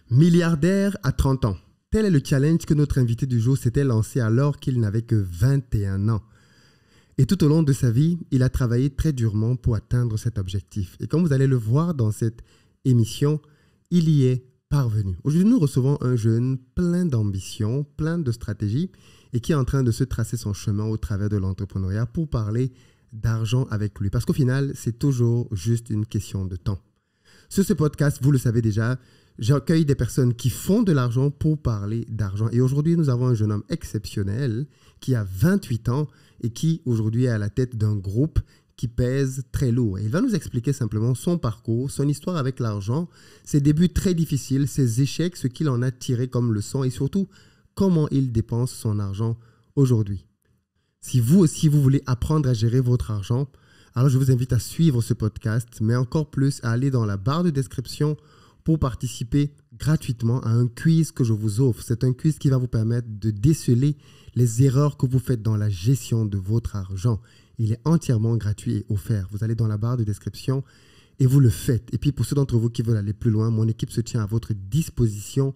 Milliardaire à 30 ans. Tel est le challenge que notre invité du jour s'était lancé alors qu'il n'avait que 21 ans. Et tout au long de sa vie, il a travaillé très durement pour atteindre cet objectif. Et comme vous allez le voir dans cette émission, il y est parvenu. Aujourd'hui, nous recevons un jeune plein d'ambition, plein de stratégie et qui est en train de se tracer son chemin au travers de l'entrepreneuriat pour parler d'argent avec lui. Parce qu'au final, c'est toujours juste une question de temps. Sur ce podcast, vous le savez déjà, j'accueille des personnes qui font de l'argent pour parler d'argent. Et aujourd'hui, nous avons un jeune homme exceptionnel qui a 28 ans et qui aujourd'hui est à la tête d'un groupe qui pèse très lourd. Et il va nous expliquer simplement son parcours, son histoire avec l'argent, ses débuts très difficiles, ses échecs, ce qu'il en a tiré comme leçon et surtout comment il dépense son argent aujourd'hui. Si vous aussi, vous voulez apprendre à gérer votre argent, alors je vous invite à suivre ce podcast, mais encore plus à aller dans la barre de description pour participer gratuitement à un quiz que je vous offre. C'est un quiz qui va vous permettre de déceler les erreurs que vous faites dans la gestion de votre argent. Il est entièrement gratuit et offert. Vous allez dans la barre de description et vous le faites. Et puis pour ceux d'entre vous qui veulent aller plus loin, mon équipe se tient à votre disposition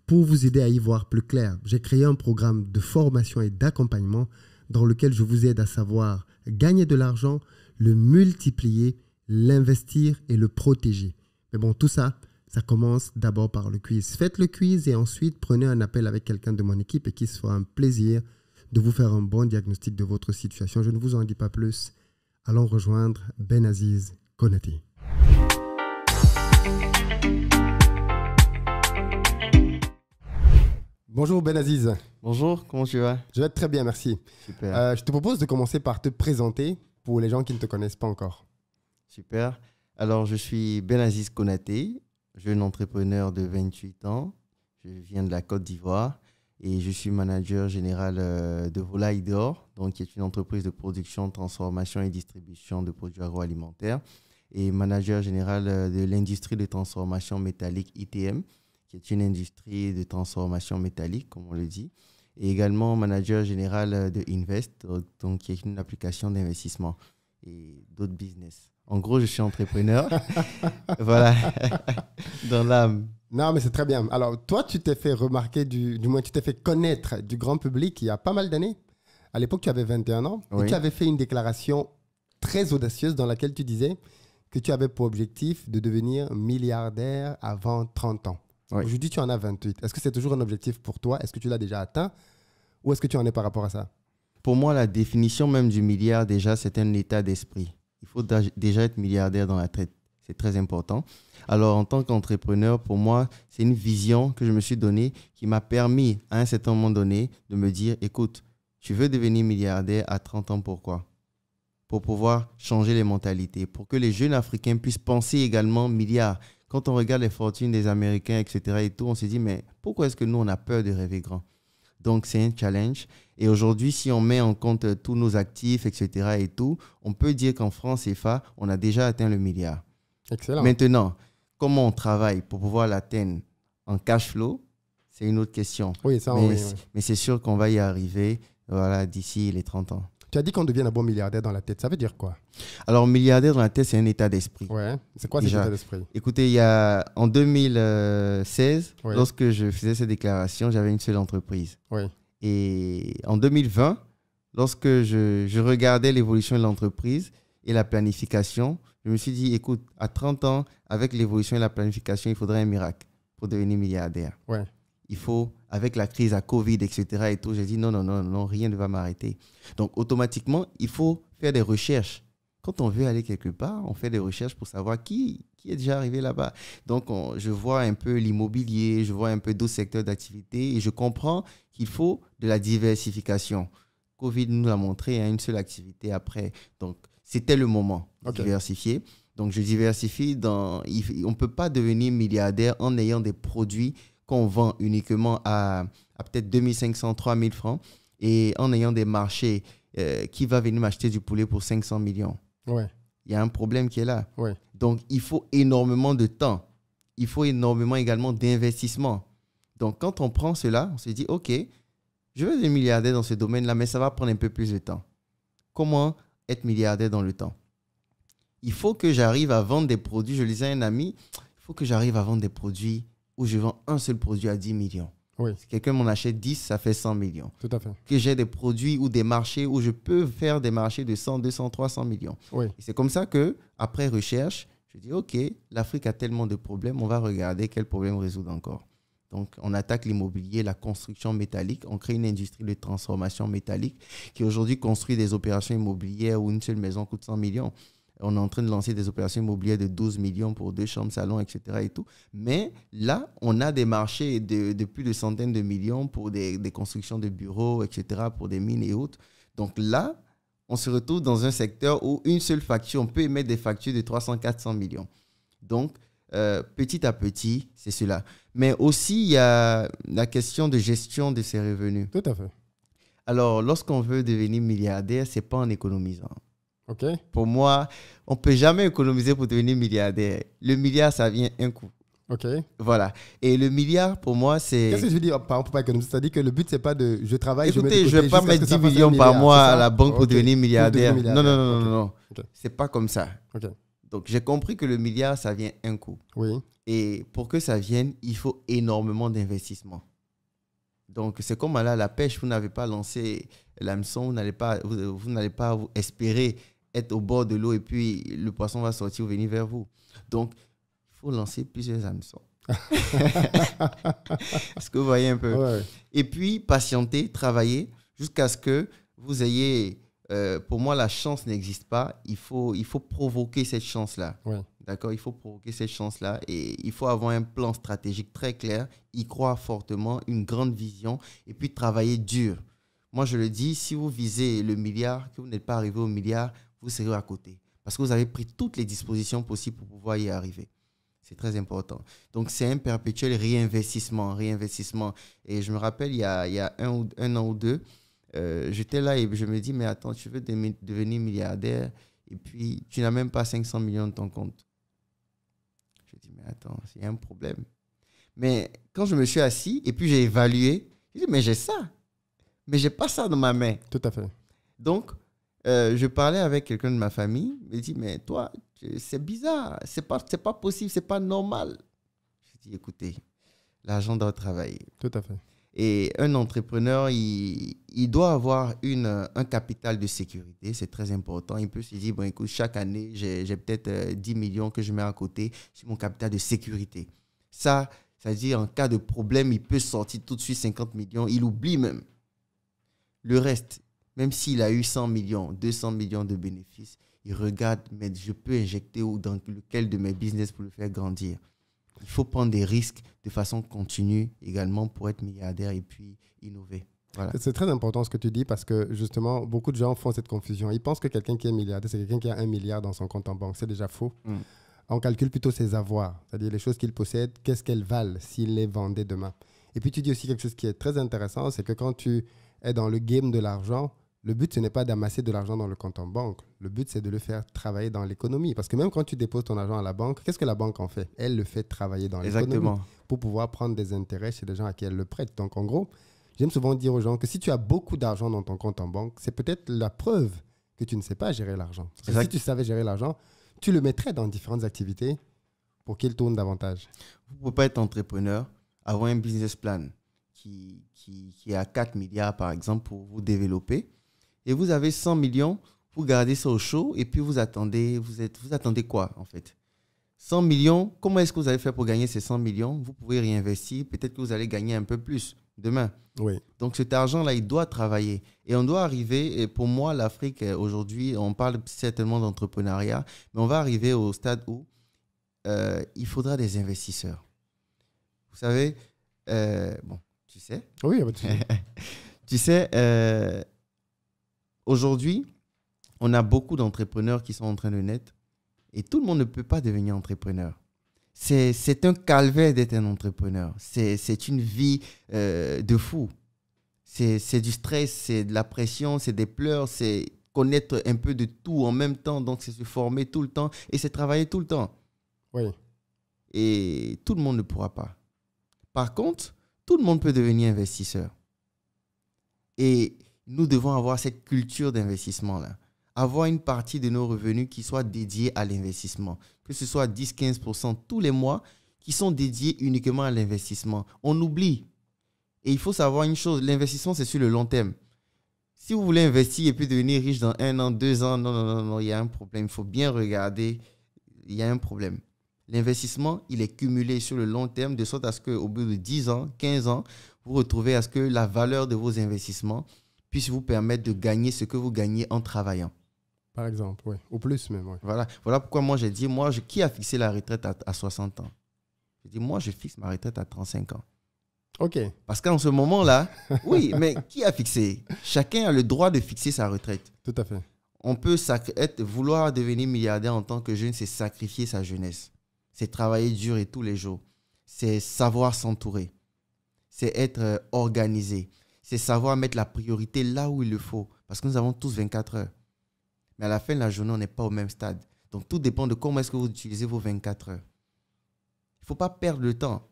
pour vous aider à y voir plus clair. J'ai créé un programme de formation et d'accompagnement dans lequel je vous aide à savoir gagner de l'argent, le multiplier, l'investir et le protéger. Mais bon, tout ça, ça commence d'abord par le quiz. Faites le quiz et ensuite prenez un appel avec quelqu'un de mon équipe et qui se fera un plaisir de vous faire un bon diagnostic de votre situation. Je ne vous en dis pas plus. Allons rejoindre Benaziz Konaté. Bonjour Benaziz. Bonjour, comment tu vas? Je vais très bien, merci. Super. Je te propose de commencer par te présenter pour les gens qui ne te connaissent pas encore. Super. Alors, je suis Benaziz Konaté, jeune entrepreneur de 28 ans. Je viens de la Côte d'Ivoire et je suis manager général de Volaille d'Or, donc qui est une entreprise de production, transformation et distribution de produits agroalimentaires, et manager général de l'industrie de transformation métallique ITM, qui est une industrie de transformation métallique, comme on le dit, et également manager général de Invest, donc qui est une application d'investissement et d'autres business. En gros, je suis entrepreneur. Voilà, dans l'âme. Non, mais c'est très bien. Alors, toi, tu t'es fait remarquer, du moins, tu t'es fait connaître du grand public il y a pas mal d'années. À l'époque, tu avais 21 ans Oui. et tu avais fait une déclaration très audacieuse dans laquelle tu disais que tu avais pour objectif de devenir milliardaire avant 30 ans. Oui. Aujourd'hui, tu en as 28. Est-ce que c'est toujours un objectif pour toi? Est-ce que tu l'as déjà atteint? Ou est-ce que tu en es par rapport à ça? Pour moi, la définition même du milliard, déjà, c'est un état d'esprit. Il faut déjà être milliardaire dans la tête. C'est très important. Alors, en tant qu'entrepreneur, pour moi, c'est une vision que je me suis donnée qui m'a permis, à un certain moment donné, de me dire, écoute, tu veux devenir milliardaire à 30 ans, pourquoi? Pour pouvoir changer les mentalités, pour que les jeunes Africains puissent penser également milliards. Quand on regarde les fortunes des Américains, etc. et tout, on se dit, mais pourquoi est-ce que nous, on a peur de rêver grand? Donc, c'est un challenge. Et aujourd'hui, si on met en compte tous nos actifs, etc. et tout, on peut dire qu'en France CFA, on a déjà atteint le milliard. Excellent. Maintenant, comment on travaille pour pouvoir l'atteindre en cash flow, c'est une autre question. Oui, ça, Mais, oui. mais c'est sûr qu'on va y arriver voilà, d'ici les 30 ans. Tu as dit qu'on devienne un bon milliardaire dans la tête. Ça veut dire quoi? Alors, milliardaire dans la tête, c'est un état d'esprit. Ouais. C'est quoi cet Déjà. état d'esprit? Écoutez, en 2016, Oui. lorsque je faisais cette déclaration, j'avais une seule entreprise. Oui. Et en 2020, lorsque je regardais l'évolution de l'entreprise et la planification, je me suis dit, écoute, à 30 ans, avec l'évolution et la planification, il faudrait un miracle pour devenir milliardaire. Ouais. Il faut, avec la crise à Covid, etc. et tout, j'ai dit non, rien ne va m'arrêter. Donc, automatiquement, il faut faire des recherches. Quand on veut aller quelque part, on fait des recherches pour savoir qui est déjà arrivé là-bas. Donc, je vois un peu l'immobilier, je vois un peu d'autres secteurs d'activité et je comprends qu'il faut de la diversification. Covid nous l'a montré, une seule activité après. Donc, c'était le moment de diversifier. Donc, je diversifie. On ne peut pas devenir milliardaire en ayant des produits qu'on vend uniquement à peut-être 2500, 3000 francs et en ayant des marchés qui va venir m'acheter du poulet pour 500 millions. Ouais. Il y a un problème qui est là. Ouais. Donc, il faut énormément de temps. Il faut énormément également d'investissement. Donc, quand on prend cela, on se dit, OK, je veux être milliardaire dans ce domaine-là, mais ça va prendre un peu plus de temps. Comment être milliardaire dans le temps? Il faut que j'arrive à vendre des produits. Je le disais à un ami, il faut que j'arrive à vendre des produits où je vends un seul produit à 10 millions. Oui. Si quelqu'un m'en achète 10, ça fait 100 millions. Tout à fait. Que j'ai des produits ou des marchés où je peux faire des marchés de 100, 200, 300 millions. Oui. Et c'est comme ça que, après recherche, je dis, OK, l'Afrique a tellement de problèmes, on va regarder quels problèmes résoudre encore. Donc, on attaque l'immobilier, la construction métallique. On crée une industrie de transformation métallique qui aujourd'hui construit des opérations immobilières où une seule maison coûte 100 millions. On est en train de lancer des opérations immobilières de 12 millions pour 2 chambres, salons, etc. Et tout. Mais là, on a des marchés de plus de centaines de millions pour des constructions de bureaux, etc., pour des mines et autres. Donc là, on se retrouve dans un secteur où une seule facture, on peut émettre des factures de 300, 400 millions. Donc, petit à petit, c'est cela. Mais aussi, il y a la question de gestion de ces revenus. Tout à fait. Alors, lorsqu'on veut devenir milliardaire, ce n'est pas en économisant. OK. Pour moi, on ne peut jamais économiser pour devenir milliardaire. Le milliard, ça vient un coup. OK. Voilà. Et le milliard, pour moi, c'est... Qu'est-ce que je veux dire par exemple, pour pas économiser? C'est-à-dire que le but, c'est pas de je travaille, Écoutez, je ne ne vais pas mettre 10 millions par mois à la banque pour devenir milliardaire. Non, non, non, non, non. Okay. C'est pas comme ça. Okay. Donc, j'ai compris que le milliard, ça vient un coup. Oui. Et pour que ça vienne, il faut énormément d'investissement. Donc, c'est comme aller à la pêche. Vous n'avez pas lancé l'hameçon, vous n'allez pas espérer être au bord de l'eau et puis le poisson va sortir ou venir vers vous. Donc, il faut lancer plusieurs hameçons. Est-ce que vous voyez un peu? Ouais. Et puis, patienter, travailler jusqu'à ce que vous ayez... pour moi, la chance n'existe pas. Il faut provoquer cette chance-là. Ouais. D'accord? Il faut provoquer cette chance-là et il faut avoir un plan stratégique très clair, y croire fortement, une grande vision et puis travailler dur. Moi, je le dis, si vous visez le milliard, que vous n'êtes pas arrivé au milliard, vous serez à côté. Parce que vous avez pris toutes les dispositions possibles pour pouvoir y arriver. C'est très important. Donc, c'est un perpétuel réinvestissement. Et je me rappelle, il y a un an ou deux, j'étais là et je me dis, mais attends, tu veux devenir milliardaire et puis tu n'as même pas 500 millions de ton compte. Je dis, mais attends, il y a un problème. Mais quand je me suis assis et puis j'ai évalué, j'ai dit, mais j'ai ça. Mais je n'ai pas ça dans ma main. Tout à fait. Donc, je parlais avec quelqu'un de ma famille. Il me dit, mais toi, c'est bizarre. C'est pas possible, c'est pas normal. Je dis, écoutez, l'argent doit travailler. Tout à fait. Et un entrepreneur, il doit avoir un capital de sécurité. C'est très important. Il peut se dire, bon, écoute, chaque année, j'ai peut-être 10 millions que je mets à côté sur mon capital de sécurité. Ça veut dire, en cas de problème, il peut sortir tout de suite 50 millions. Il oublie même. Le reste, même s'il a eu 100 millions, 200 millions de bénéfices, il regarde, mais je peux injecter dans lequel de mes business pour le faire grandir. Il faut prendre des risques de façon continue également pour être milliardaire et puis innover. Voilà. C'est très important ce que tu dis parce que justement, beaucoup de gens font cette confusion. Ils pensent que quelqu'un qui est milliardaire, c'est quelqu'un qui a 1 milliard dans son compte en banque. C'est déjà faux. On calcule plutôt ses avoirs, c'est-à-dire les choses qu'il possède, qu'est-ce qu'elles valent s'il les vendait demain. Et puis tu dis aussi quelque chose qui est très intéressant, c'est que quand tu es dans le game de l'argent, le but, ce n'est pas d'amasser de l'argent dans le compte en banque. Le but, c'est de le faire travailler dans l'économie. Parce que même quand tu déposes ton argent à la banque, qu'est-ce que la banque en fait? Elle le fait travailler dans l'économie pour pouvoir prendre des intérêts chez les gens à qui elle le prête. Donc, en gros, j'aime souvent dire aux gens que si tu as beaucoup d'argent dans ton compte en banque, c'est peut-être la preuve que tu ne sais pas gérer l'argent. Parce que si tu savais gérer l'argent, tu le mettrais dans différentes activités pour qu'il tourne davantage. Vous ne pouvez pas être entrepreneur, avoir un business plan qui a 4 milliards, par exemple, pour vous développer. Et vous avez 100 millions, vous gardez ça au chaud et puis vous attendez quoi en fait? 100 millions, comment est-ce que vous allez faire pour gagner ces 100 millions? Vous pouvez réinvestir, peut-être que vous allez gagner un peu plus demain. Oui. Donc cet argent-là, il doit travailler. Et on doit arriver, et pour moi, l'Afrique, aujourd'hui, on parle certainement d'entrepreneuriat, mais on va arriver au stade où il faudra des investisseurs. Vous savez, bon, tu sais? Oui, tu sais, aujourd'hui, on a beaucoup d'entrepreneurs qui sont en train de naître et tout le monde ne peut pas devenir entrepreneur. C'est un calvaire d'être un entrepreneur. C'est une vie de fou. C'est du stress, c'est de la pression, c'est des pleurs, c'est connaître un peu de tout en même temps. Donc, c'est se former tout le temps et c'est travailler tout le temps. Oui. Et tout le monde ne pourra pas. Par contre, tout le monde peut devenir investisseur. Et nous devons avoir cette culture d'investissement-là. Avoir une partie de nos revenus qui soit dédiée à l'investissement. Que ce soit 10-15% tous les mois, qui sont dédiés uniquement à l'investissement. On oublie. Et il faut savoir une chose, l'investissement, c'est sur le long terme. Si vous voulez investir et puis devenir riche dans 1 an, 2 ans, non, il y a un problème. Il faut bien regarder, il y a un problème. L'investissement, il est cumulé sur le long terme, de sorte à ce qu'au bout de 10 ans, 15 ans, vous retrouvez à ce que la valeur de vos investissements puisse vous permettre de gagner ce que vous gagnez en travaillant. Par exemple, oui. Ou plus même, oui. Voilà pourquoi moi j'ai dit, qui a fixé la retraite à 60 ans? J'ai dit, moi, je fixe ma retraite à 35 ans. OK. Parce qu'en ce moment-là, oui, mais qui a fixé? Chacun a le droit de fixer sa retraite. Tout à fait. On peut vouloir devenir milliardaire en tant que jeune, c'est sacrifier sa jeunesse. C'est travailler dur et tous les jours. C'est savoir s'entourer. C'est être organisé. C'est savoir mettre la priorité là où il le faut. Parce que nous avons tous 24 heures. Mais à la fin de la journée, on n'est pas au même stade. Donc, tout dépend de comment est-ce que vous utilisez vos 24 heures. Il ne faut pas perdre le temps.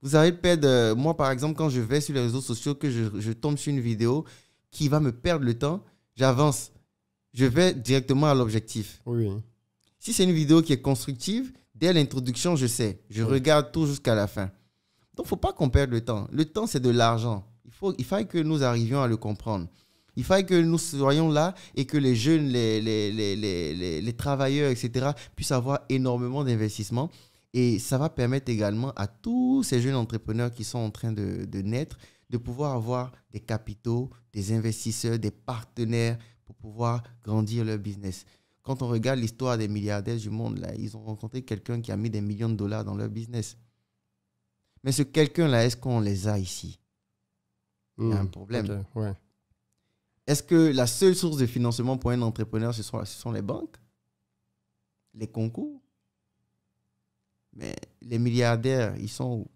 Vous allez perdre... moi, par exemple, quand je vais sur les réseaux sociaux, que je tombe sur une vidéo qui va me perdre le temps, j'avance. Je vais directement à l'objectif. Oui. Si c'est une vidéo qui est constructive, dès l'introduction, je sais. Je regarde tout jusqu'à la fin. Donc, il ne faut pas qu'on perde le temps. Le temps, c'est de l'argent. Il faille que nous arrivions à le comprendre. Il faille que nous soyons là et que les jeunes, les travailleurs, etc., puissent avoir énormément d'investissements. Et ça va permettre également à tous ces jeunes entrepreneurs qui sont en train de naître de pouvoir avoir des capitaux, des investisseurs, des partenaires pour pouvoir grandir leur business. Quand on regarde l'histoire des milliardaires du monde, là, ils ont rencontré quelqu'un qui a mis des millions de dollars dans leur business. Mais ce quelqu'un-là, est-ce qu'on les a ici? Il y a un problème. Okay, ouais. Est-ce que la seule source de financement pour un entrepreneur, ce sont les banques? Les concours? Mais les milliardaires, ils sont où?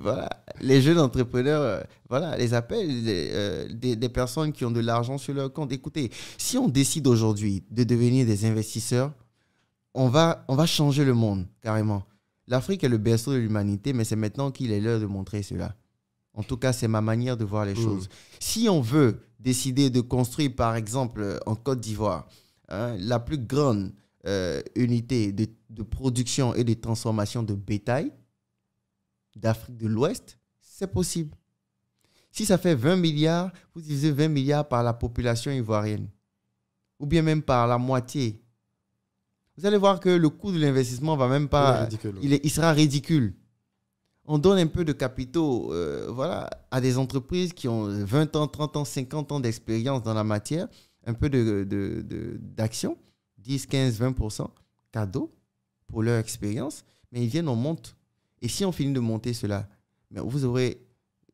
Voilà. Les jeunes entrepreneurs, voilà, les appellent des personnes qui ont de l'argent sur leur compte. Écoutez, si on décide aujourd'hui de devenir des investisseurs, on va changer le monde, carrément. L'Afrique est le berceau de l'humanité, mais c'est maintenant qu'il est l'heure de montrer cela. En tout cas, c'est ma manière de voir les choses. Si on veut décider de construire, par exemple, en Côte d'Ivoire, la plus grande unité de production et de transformation de bétail d'Afrique de l'Ouest, c'est possible. Si ça fait 20 milliards, vous divisez 20 milliards par la population ivoirienne, ou bien même par la moitié. Vous allez voir que le coût de l'investissement va même pas... Il sera ridicule. On donne un peu de capitaux voilà, à des entreprises qui ont 20 ans, 30 ans, 50 ans d'expérience dans la matière, un peu d'action, 10, 15, 20% cadeau pour leur expérience, mais ils viennent, on monte. Et si on finit de monter cela, mais vous aurez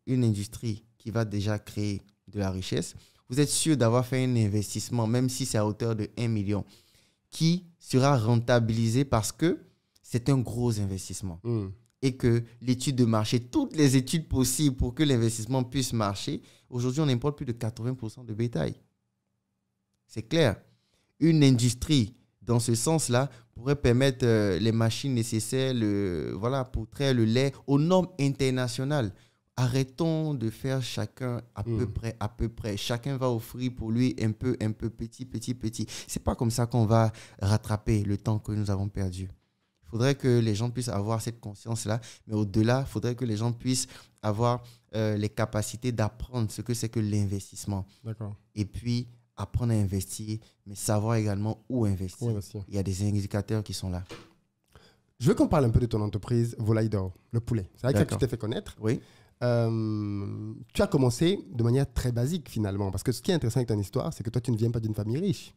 une industrie qui va déjà créer de la richesse. Vous êtes sûr d'avoir fait un investissement, même si c'est à hauteur de 1 million, qui sera rentabilisé parce que c'est un gros investissement. Et que l'étude de marché, toutes les études possibles pour que l'investissement puisse marcher, aujourd'hui, on importe plus de 80% de bétail. C'est clair. Une industrie, dans ce sens-là, pourrait permettre les machines nécessaires voilà, pour traire le lait aux normes internationales. Arrêtons de faire chacun à peu près. Chacun va offrir pour lui un peu, petit. C'est pas comme ça qu'on va rattraper le temps que nous avons perdu. Il faudrait que les gens puissent avoir cette conscience-là, mais au-delà, il faudrait que les gens puissent avoir les capacités d'apprendre ce que c'est que l'investissement. D'accord. Et puis, apprendre à investir, mais savoir également où investir. Il y a des indicateurs qui sont là. Je veux qu'on parle un peu de ton entreprise Volaille d'Or, le poulet. C'est vrai que tu t'es fait connaître. Oui. Tu as commencé de manière très basique finalement, parce que ce qui est intéressant avec ton histoire, c'est que toi, tu ne viens pas d'une famille riche.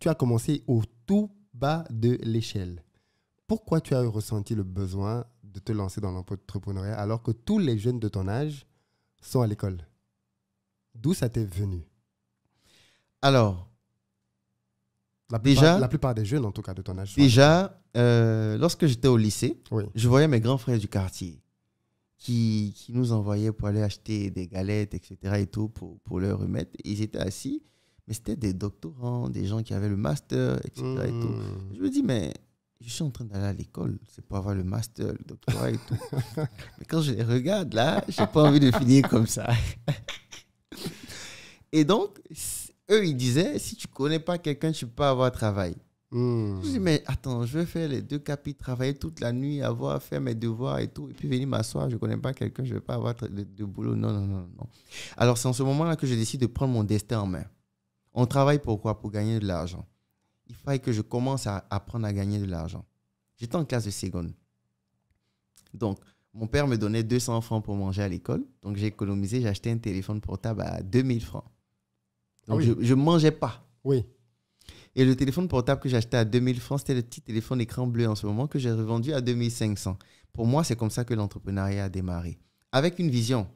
Tu as commencé au tout bas de l'échelle. Pourquoi tu as ressenti le besoin de te lancer dans l'entrepreneuriat alors que tous les jeunes de ton âge sont à l'école? D'où ça t'est venu? Alors, la plupart des jeunes, en tout cas, de ton âge. Déjà, lorsque j'étais au lycée, oui, je voyais mes grands frères du quartier qui nous envoyaient pour aller acheter des galettes, etc. et tout, pour leur remettre. Ils étaient assis, mais c'était des doctorants, des gens qui avaient le master, etc. et tout. Je me dis, mais je suis en train d'aller à l'école, c'est pour avoir le master, le doctorat et tout. Mais quand je les regarde, là, je n'ai pas envie de finir comme ça. Et donc, eux, ils disaient, si tu ne connais pas quelqu'un, tu ne peux pas avoir travail. Je dis, mais attends, je vais faire les 2 capis, travailler toute la nuit, avoir fait mes devoirs et tout, et puis venir m'asseoir, je ne connais pas quelqu'un, je ne vais pas avoir de boulot. Non, non, non, non. Alors, c'est en ce moment-là que je décide de prendre mon destin en main. On travaille pour quoi? Pour gagner de l'argent. Il fallait que je commence à apprendre à gagner de l'argent. J'étais en classe de seconde. Donc, mon père me donnait 200 francs pour manger à l'école. Donc, j'ai économisé, j'ai acheté un téléphone portable à 2000 francs. Donc, je ne mangeais pas. Oui. Et le téléphone portable que j'ai acheté à 2000 francs, c'était le petit téléphone écran bleu en ce moment que j'ai revendu à 2500. Pour moi, c'est comme ça que l'entrepreneuriat a démarré. Avec une vision,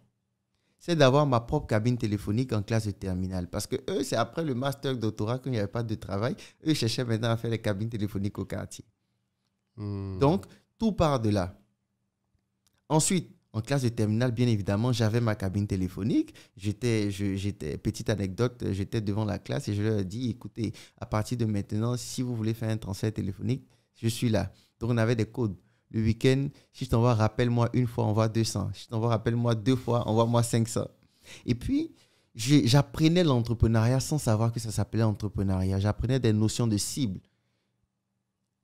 c'est d'avoir ma propre cabine téléphonique en classe de terminale. Parce que eux, c'est après le master doctorat, quand il n'y avait pas de travail, eux cherchaient maintenant à faire les cabines téléphoniques au quartier. Donc, tout part de là. Ensuite, en classe de terminale, bien évidemment, j'avais ma cabine téléphonique. Petite anecdote, j'étais devant la classe et je leur ai dit, écoutez, à partir de maintenant, si vous voulez faire un transfert téléphonique, je suis là. Donc, on avait des codes. Le week-end, si je t'envoie rappelle-moi une fois, envoie 200. Si je t'envoie rappelle-moi 2 fois, envoie-moi 500. Et puis, j'apprenais l'entrepreneuriat sans savoir que ça s'appelait entrepreneuriat. J'apprenais des notions de cible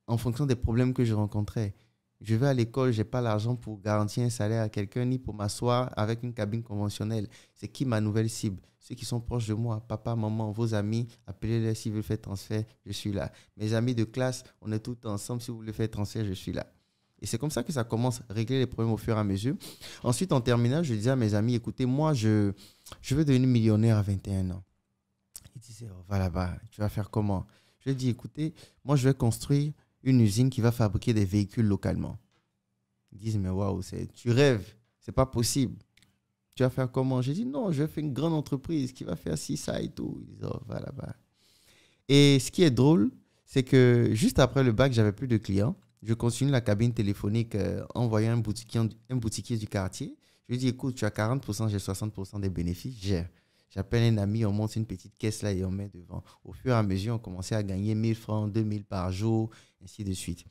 en fonction des problèmes que je rencontrais. Je vais à l'école, je n'ai pas l'argent pour garantir un salaire à quelqu'un ni pour m'asseoir avec une cabine conventionnelle. C'est qui ma nouvelle cible? Ceux qui sont proches de moi, papa, maman, vos amis, appelez-les s'ils veulent faire transfert, je suis là. Mes amis de classe, on est tous ensemble, si vous voulez faire transfert, je suis là. Et c'est comme ça que ça commence à régler les problèmes au fur et à mesure. Ensuite, en terminale, je disais à mes amis, écoutez, moi, je veux devenir millionnaire à 21 ans. Ils disaient, oh, va là-bas, tu vas faire comment? Je lui ai dit, écoutez, moi, je vais construire une usine qui va fabriquer des véhicules localement. Ils disent, mais waouh, tu rêves, c'est pas possible. Tu vas faire comment? J'ai dit, non, je vais faire une grande entreprise qui va faire ci, ça et tout. Ils disent, oh, va là-bas. Et ce qui est drôle, c'est que juste après le bac, j'avais plus de clients. Je continue la cabine téléphonique en voyant un boutiquier du quartier. Je lui dis, écoute, tu as 40%, j'ai 60% des bénéfices, gère. J'appelle un ami, on monte une petite caisse là et on met devant. Au fur et à mesure, on commençait à gagner 1000 francs, 2000 par jour, ainsi de suite.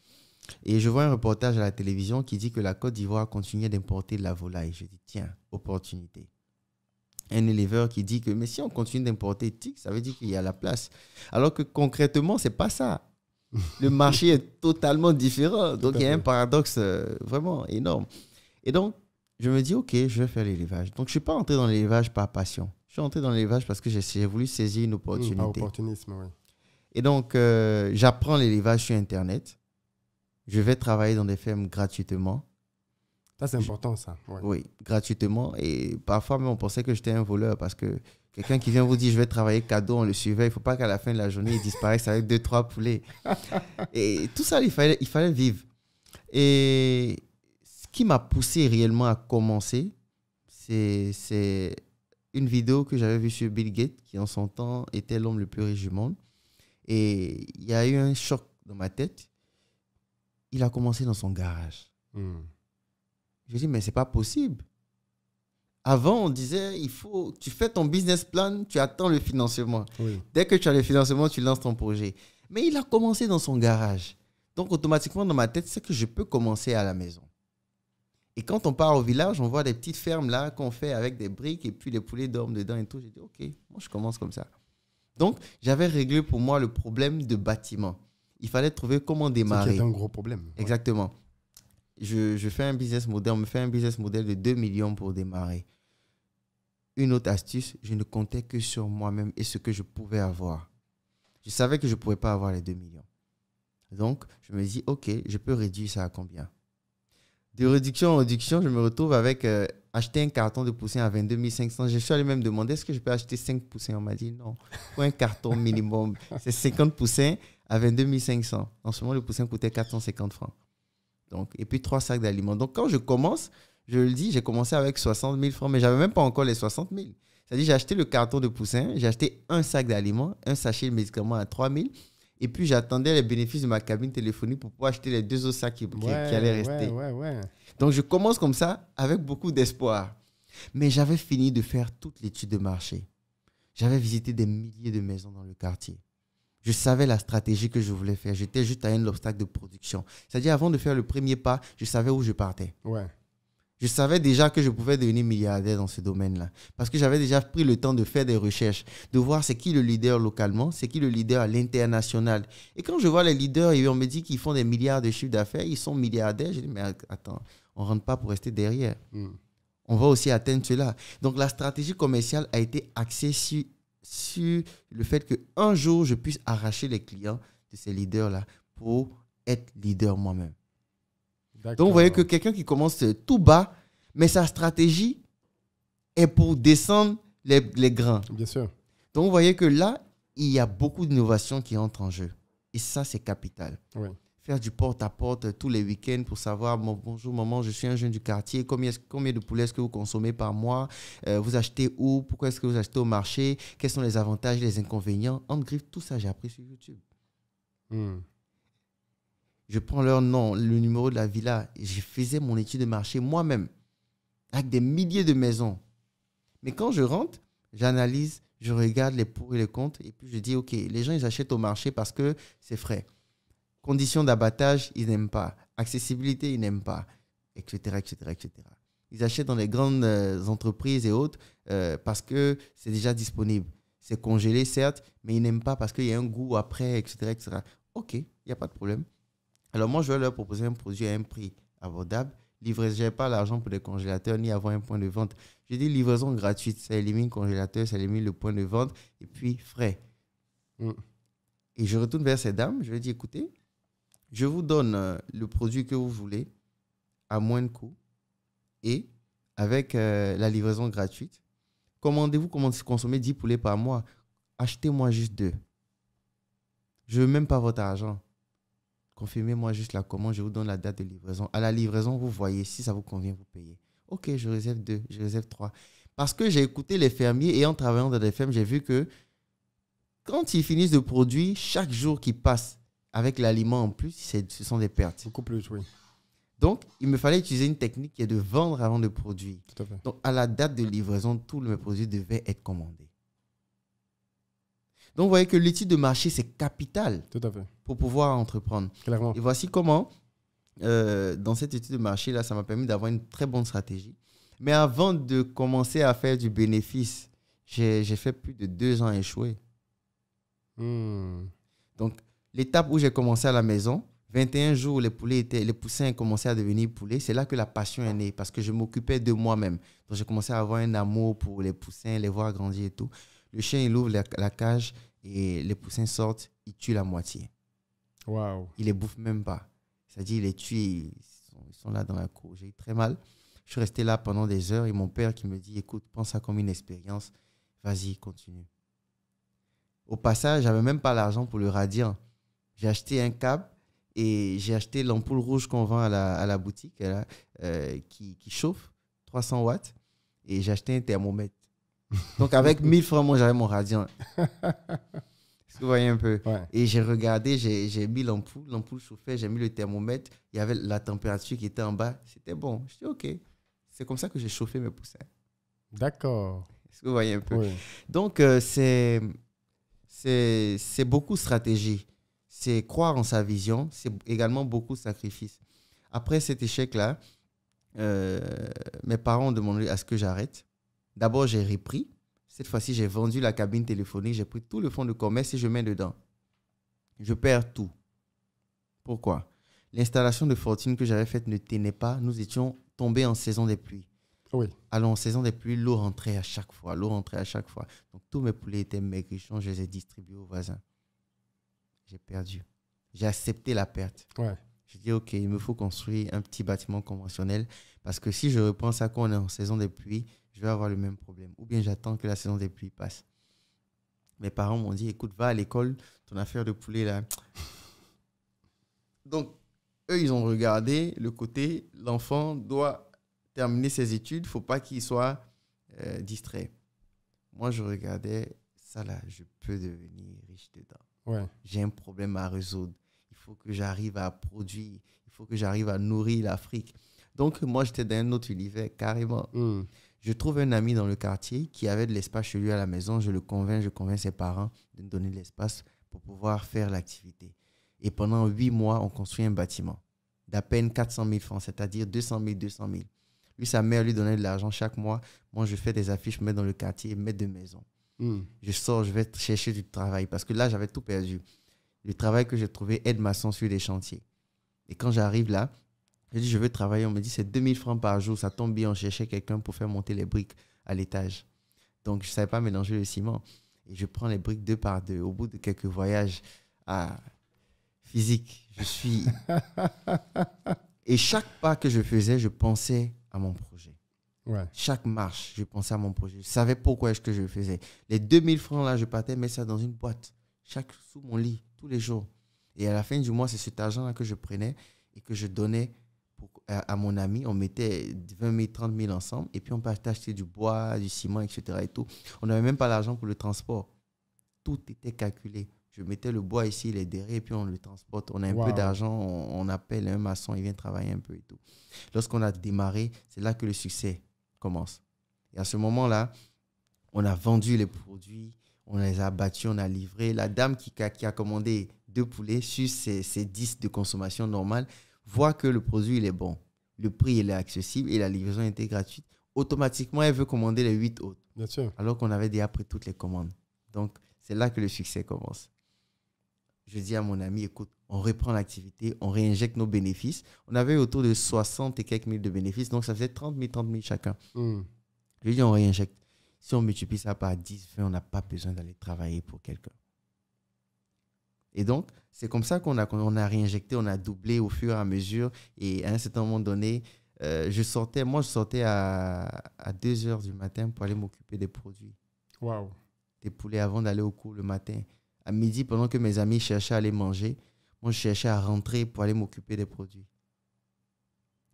Et je vois un reportage à la télévision qui dit que la Côte d'Ivoire continuait d'importer de la volaille. Je dis, tiens, opportunité. Un éleveur qui dit que, mais si on continue d'importer tic, ça veut dire qu'il y a la place. Alors que concrètement, ce n'est pas ça. Le marché est totalement différent. Donc, il y a un paradoxe vraiment énorme. Et donc, je me dis, OK, je vais faire l'élevage. Donc, je ne suis pas entré dans l'élevage par passion. Je suis entré dans l'élevage parce que j'ai voulu saisir une opportunité. Opportunisme, oui. Et donc, j'apprends l'élevage sur Internet. Je vais travailler dans des fermes gratuitement. Ça, c'est important, ça. Ouais. Oui, gratuitement. Et parfois, même, on pensait que j'étais un voleur parce que quelqu'un qui vient vous dire, je vais travailler cadeau, on le suivait. Il ne faut pas qu'à la fin de la journée, il disparaisse avec 2-3 poulets. Et tout ça, il fallait vivre. Et ce qui m'a poussé réellement à commencer, c'est une vidéo que j'avais vue sur Bill Gates, qui en son temps était l'homme le plus riche du monde. Et il y a eu un choc dans ma tête. Il a commencé dans son garage. Je me dis, mais ce n'est pas possible. Avant, on disait, tu fais ton business plan, tu attends le financement. Oui. Dès que tu as le financement, tu lances ton projet. Mais il a commencé dans son garage. Donc, automatiquement, dans ma tête, c'est que je peux commencer à la maison. Et quand on part au village, on voit des petites fermes là qu'on fait avec des briques et puis les poulets dorment dedans et tout. J'ai dit, OK, moi, je commence comme ça. Donc, j'avais réglé pour moi le problème de bâtiment. Il fallait trouver comment démarrer. C'est un gros problème. Exactement. Je fais un business model, on me fait un business model de 2 millions pour démarrer. Une autre astuce, je ne comptais que sur moi-même et ce que je pouvais avoir. Je savais que je ne pouvais pas avoir les 2 millions. Donc, je me dis, OK, je peux réduire ça à combien? De réduction en réduction, je me retrouve avec acheter un carton de poussins à 22 500. Je suis allé même demander, est-ce que je peux acheter 5 poussins? On m'a dit, non, pour un carton minimum, c'est 50 poussins à 22 500. En ce moment, le poussin coûtait 450 francs. Donc, et puis 3 sacs d'aliments. Donc, quand je commence, je le dis, j'ai commencé avec 60 000 francs, mais je n'avais même pas encore les 60 000. C'est-à-dire, j'ai acheté le carton de poussin, j'ai acheté un sac d'aliments, un sachet de médicaments à 3 000, et puis j'attendais les bénéfices de ma cabine téléphonique pour pouvoir acheter les 2 autres sacs qui allaient rester. Donc, je commence comme ça, avec beaucoup d'espoir. Mais j'avais fini de faire toute l'étude de marché. J'avais visité des milliers de maisons dans le quartier. Je savais la stratégie que je voulais faire. J'étais juste à un obstacle de production. C'est-à-dire, avant de faire le premier pas, je savais où je partais. Ouais. Je savais déjà que je pouvais devenir milliardaire dans ce domaine-là. Parce que j'avais déjà pris le temps de faire des recherches, de voir c'est qui le leader localement, c'est qui le leader à l'international. Et quand je vois les leaders et on me dit qu'ils font des milliards de chiffres d'affaires, ils sont milliardaires, je dis, mais attends, on ne rentre pas pour rester derrière. On va aussi atteindre cela. Donc, la stratégie commerciale a été axée sur le fait qu'un jour, je puisse arracher les clients de ces leaders-là pour être leader moi-même. Donc, vous voyez que quelqu'un qui commence tout bas, mais sa stratégie est pour descendre les grains. Bien sûr. Donc, vous voyez que là, il y a beaucoup d'innovations qui entrent en jeu. Et ça, c'est capital. Oui. Faire du porte-à-porte tous les week-ends pour savoir, bonjour maman, je suis un jeune du quartier, combien de poulet est-ce que vous consommez par mois, vous achetez où, pourquoi est-ce que vous achetez au marché, quels sont les avantages, les inconvénients. En griffe, tout ça, j'ai appris sur YouTube. Je prends leur nom, le numéro de la villa, et je faisais mon étude de marché moi-même, avec des milliers de maisons. Mais quand je rentre, j'analyse, je regarde les pour et les contre, et puis je dis, OK, les gens, ils achètent au marché parce que c'est frais. Conditions d'abattage, ils n'aiment pas. Accessibilité, ils n'aiment pas, etc., etc., etc. Ils achètent dans les grandes entreprises et autres parce que c'est déjà disponible. C'est congelé, certes, mais ils n'aiment pas parce qu'il y a un goût après, etc., etc. OK, il n'y a pas de problème. Alors moi, je vais leur proposer un produit à un prix abordable. Je n'ai pas l'argent pour des congélateurs ni avoir un point de vente. Je dis livraison gratuite. Ça élimine le congélateur, ça élimine le point de vente et puis frais. Et je retourne vers ces dames. Je leur dis, écoutez, je vous donne le produit que vous voulez à moins de coût et avec la livraison gratuite. Commandez-vous consommer 10 poulets par mois. Achetez-moi juste 2. Je ne veux même pas votre argent. Confirmez-moi juste la commande, je vous donne la date de livraison. À la livraison, vous voyez, si ça vous convient, vous payez. OK, je réserve 2, je réserve 3. Parce que j'ai écouté les fermiers et en travaillant dans des fermes, j'ai vu que quand ils finissent de produire, chaque jour qui passe avec l'aliment en plus, ce sont des pertes. Beaucoup plus, oui. Donc, il me fallait utiliser une technique qui est de vendre avant de produire. Tout à fait. Donc, à la date de livraison, tous mes produits devaient être commandés. Donc, vous voyez que l'étude de marché, c'est capital. Tout à fait. Pour pouvoir entreprendre. Clairement. Et voici comment, dans cette étude de marché-là, ça m'a permis d'avoir une très bonne stratégie. Mais avant de commencer à faire du bénéfice, j'ai fait plus de 2 ans échoué. Donc, l'étape où j'ai commencé à la maison, 21 jours où les poussins commençaient à devenir poulets, c'est là que la passion est née parce que je m'occupais de moi-même. Donc, j'ai commencé à avoir un amour pour les poussins, les voir grandir et tout. Le chien, il ouvre la cage et les poussins sortent, il tue la moitié. Wow. Il les bouffe même pas. C'est-à-dire, il les tue, ils sont là dans la cour. J'ai eu très mal. Je suis resté là pendant des heures et mon père qui me dit, écoute, pense ça comme une expérience. Vas-y, continue. Au passage, j'avais même pas l'argent pour le radiant. J'ai acheté un câble et j'ai acheté l'ampoule rouge qu'on vend à la boutique là, qui chauffe, 300 watts. Et j'ai acheté un thermomètre. Donc, avec 1000 francs, moi, j'avais mon radiant. Est-ce que vous voyez un peu? Ouais. Et j'ai regardé, j'ai mis l'ampoule chauffait, j'ai mis le thermomètre, il y avait la température qui était en bas, c'était bon. Je dis OK, c'est comme ça que j'ai chauffé mes poussins. D'accord. Est-ce que vous voyez un peu? Oui. Donc, c'est beaucoup de stratégie, c'est croire en sa vision, c'est également beaucoup de sacrifices. Après cet échec-là, mes parents ont demandé à ce que j'arrête. D'abord, j'ai repris. Cette fois-ci, j'ai vendu la cabine téléphonique, j'ai pris tout le fonds de commerce et je mets dedans. Je perds tout. Pourquoi? L'installation de fortune que j'avais faite ne tenait pas. Nous étions tombés en saison des pluies. Oui. Alors, en saison des pluies, l'eau rentrait à chaque fois. Donc, tous mes poulets étaient maigrichons. Je les ai distribués aux voisins. J'ai perdu. J'ai accepté la perte. Ouais. J'ai dit, OK, il me faut construire un petit bâtiment conventionnel parce que si je reprends ça quand on est en saison des pluies, je vais avoir le même problème. Ou bien j'attends que la saison des pluies passe. Mes parents m'ont dit, écoute, va à l'école, ton affaire de poulet là. Donc, eux, ils ont regardé le côté, l'enfant doit terminer ses études, il ne faut pas qu'il soit distrait. Moi, je regardais, ça là, je peux devenir riche dedans. Ouais. J'ai un problème à résoudre. Il faut que j'arrive à produire. Il faut que j'arrive à nourrir l'Afrique. Donc, moi, j'étais dans un autre univers, carrément. Je trouve un ami dans le quartier qui avait de l'espace chez lui à la maison. Je convainc ses parents de me donner de l'espace pour pouvoir faire l'activité. Et pendant 8 mois, on construit un bâtiment d'à peine 400 000 francs, c'est-à-dire 200 000. Lui, sa mère lui donnait de l'argent chaque mois. Moi, je fais des affiches, je mets dans le quartier, maître de maison. Je sors, je vais chercher du travail parce que là, j'avais tout perdu. Le travail que j'ai trouvé aide-maçon sur des chantiers. Et quand j'arrive là, je dis, je veux travailler. On me dit, c'est 2000 francs par jour. Ça tombe bien, on cherchait quelqu'un pour faire monter les briques à l'étage. Donc, je ne savais pas mélanger le ciment. Et je prends les briques 2 par 2. Au bout de quelques voyages physique, je suis... Et chaque pas que je faisais, je pensais à mon projet. Ouais. Chaque marche, je pensais à mon projet. Je savais pourquoi est-ce que je le faisais. Les 2000 francs, là, je partais mettre ça dans une boîte. Sous mon lit, tous les jours. Et à la fin du mois, c'est cet argent-là que je prenais et que je donnais à mon ami. On mettait 20 000, 30 000 ensemble. Et puis, on partait acheter du bois, du ciment, etc. Et tout. On n'avait même pas l'argent pour le transport. Tout était calculé. Je mettais le bois ici, les derrière, et puis on le transporte. On a un peu d'argent, on appelle un maçon, il vient travailler un peu et tout. Lorsqu'on a démarré, c'est là que le succès commence. Et à ce moment-là, on a vendu les produits, on les a battus, on a livré. La dame qui a commandé 2 poulets sur ses 10 de consommation normale voit que le produit il est bon, le prix il est accessible et la livraison était gratuite. Automatiquement, elle veut commander les 8 autres. Bien sûr. Alors qu'on avait déjà pris toutes les commandes. Donc, c'est là que le succès commence. Je dis à mon ami, écoute, on reprend l'activité, on réinjecte nos bénéfices. On avait autour de 60 et quelques mille de bénéfices, donc ça faisait 30 000 chacun. Je lui dis, on réinjecte. Si on multiplie ça par 10, 20, on n'a pas besoin d'aller travailler pour quelqu'un. Et donc, c'est comme ça qu'on a réinjecté, on a doublé au fur et à mesure. Et à un certain moment donné, je sortais à 2 heures du matin pour aller m'occuper des produits. Waouh. Des poulets avant d'aller au cours le matin. À midi, pendant que mes amis cherchaient à aller manger, moi, je cherchais à rentrer pour aller m'occuper des produits.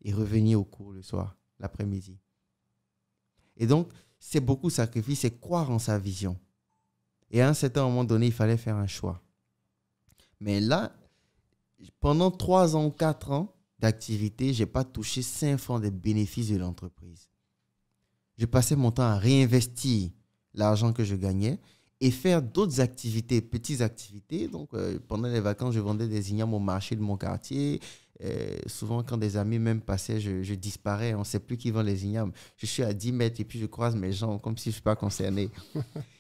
Et revenir au cours le soir, l'après-midi. Et donc, c'est beaucoup de sacrifices, c'est croire en sa vision. Et à un certain moment donné, il fallait faire un choix. Mais là, pendant 3 ans, 4 ans d'activité, je n'ai pas touché 5 francs des bénéfices de l'entreprise. Je passais mon temps à réinvestir l'argent que je gagnais et faire d'autres activités, petites activités. Donc, pendant les vacances, je vendais des ignames au marché de mon quartier. Souvent, quand des amis même passaient, je disparais. On ne sait plus qui vend les ignames. Je suis à 10 mètres et puis je croise mes gens comme si je ne suis pas concerné.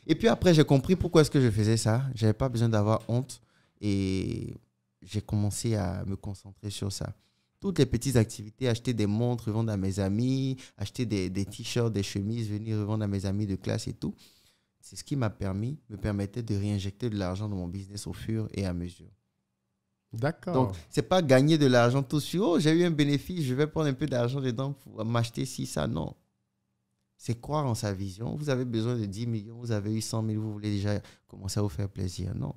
Et puis après, j'ai compris pourquoi est-ce que je faisais ça. Je n'avais pas besoin d'avoir honte et j'ai commencé à me concentrer sur ça. Toutes les petites activités, acheter des montres, revendre à mes amis, acheter des t-shirts, des chemises, venir revendre à mes amis de classe et tout. C'est ce qui me permettait de réinjecter de l'argent dans mon business au fur et à mesure. D'accord. Donc, ce n'est pas gagner de l'argent tout de suite. Oh, j'ai eu un bénéfice, je vais prendre un peu d'argent dedans pour m'acheter ci, ça. Non. C'est croire en sa vision. Vous avez besoin de 10 millions, vous avez eu 100 000, vous voulez déjà commencer à vous faire plaisir. Non.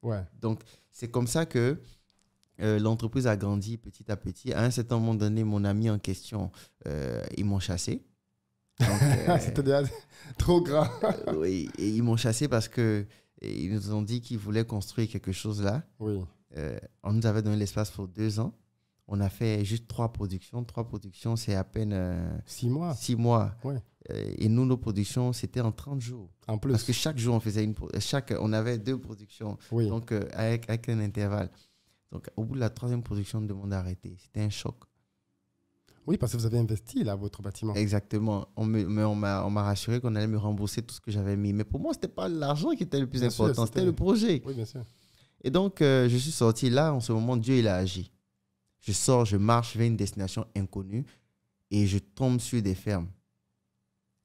Ouais. Donc, c'est comme ça que l'entreprise a grandi petit à petit. À un certain moment donné, mon ami en question, ils m'ont chassé. C'était déjà trop grand. Oui, et ils m'ont chassé parce qu'ils nous ont dit qu'ils voulaient construire quelque chose là. Oui. On nous avait donné l'espace pour 2 ans. On a fait juste 3 productions. 3 productions, c'est à peine 6 mois. 6 mois. Ouais. Et nous, nos productions, c'était en 30 jours. En plus. Parce que chaque jour, on avait 2 productions. Oui. Donc, avec un intervalle. Donc, au bout de la 3e production, on me demande d'arrêter. C'était un choc. Oui, parce que vous avez investi là, votre bâtiment. Exactement. On m'a rassuré qu'on allait me rembourser tout ce que j'avais mis. Mais pour moi, ce n'était pas l'argent qui était le plus important, c'était le projet. Oui, bien sûr. Et donc, je suis sorti là. En ce moment, Dieu, il a agi. Je sors, je marche vers une destination inconnue et je tombe sur des fermes.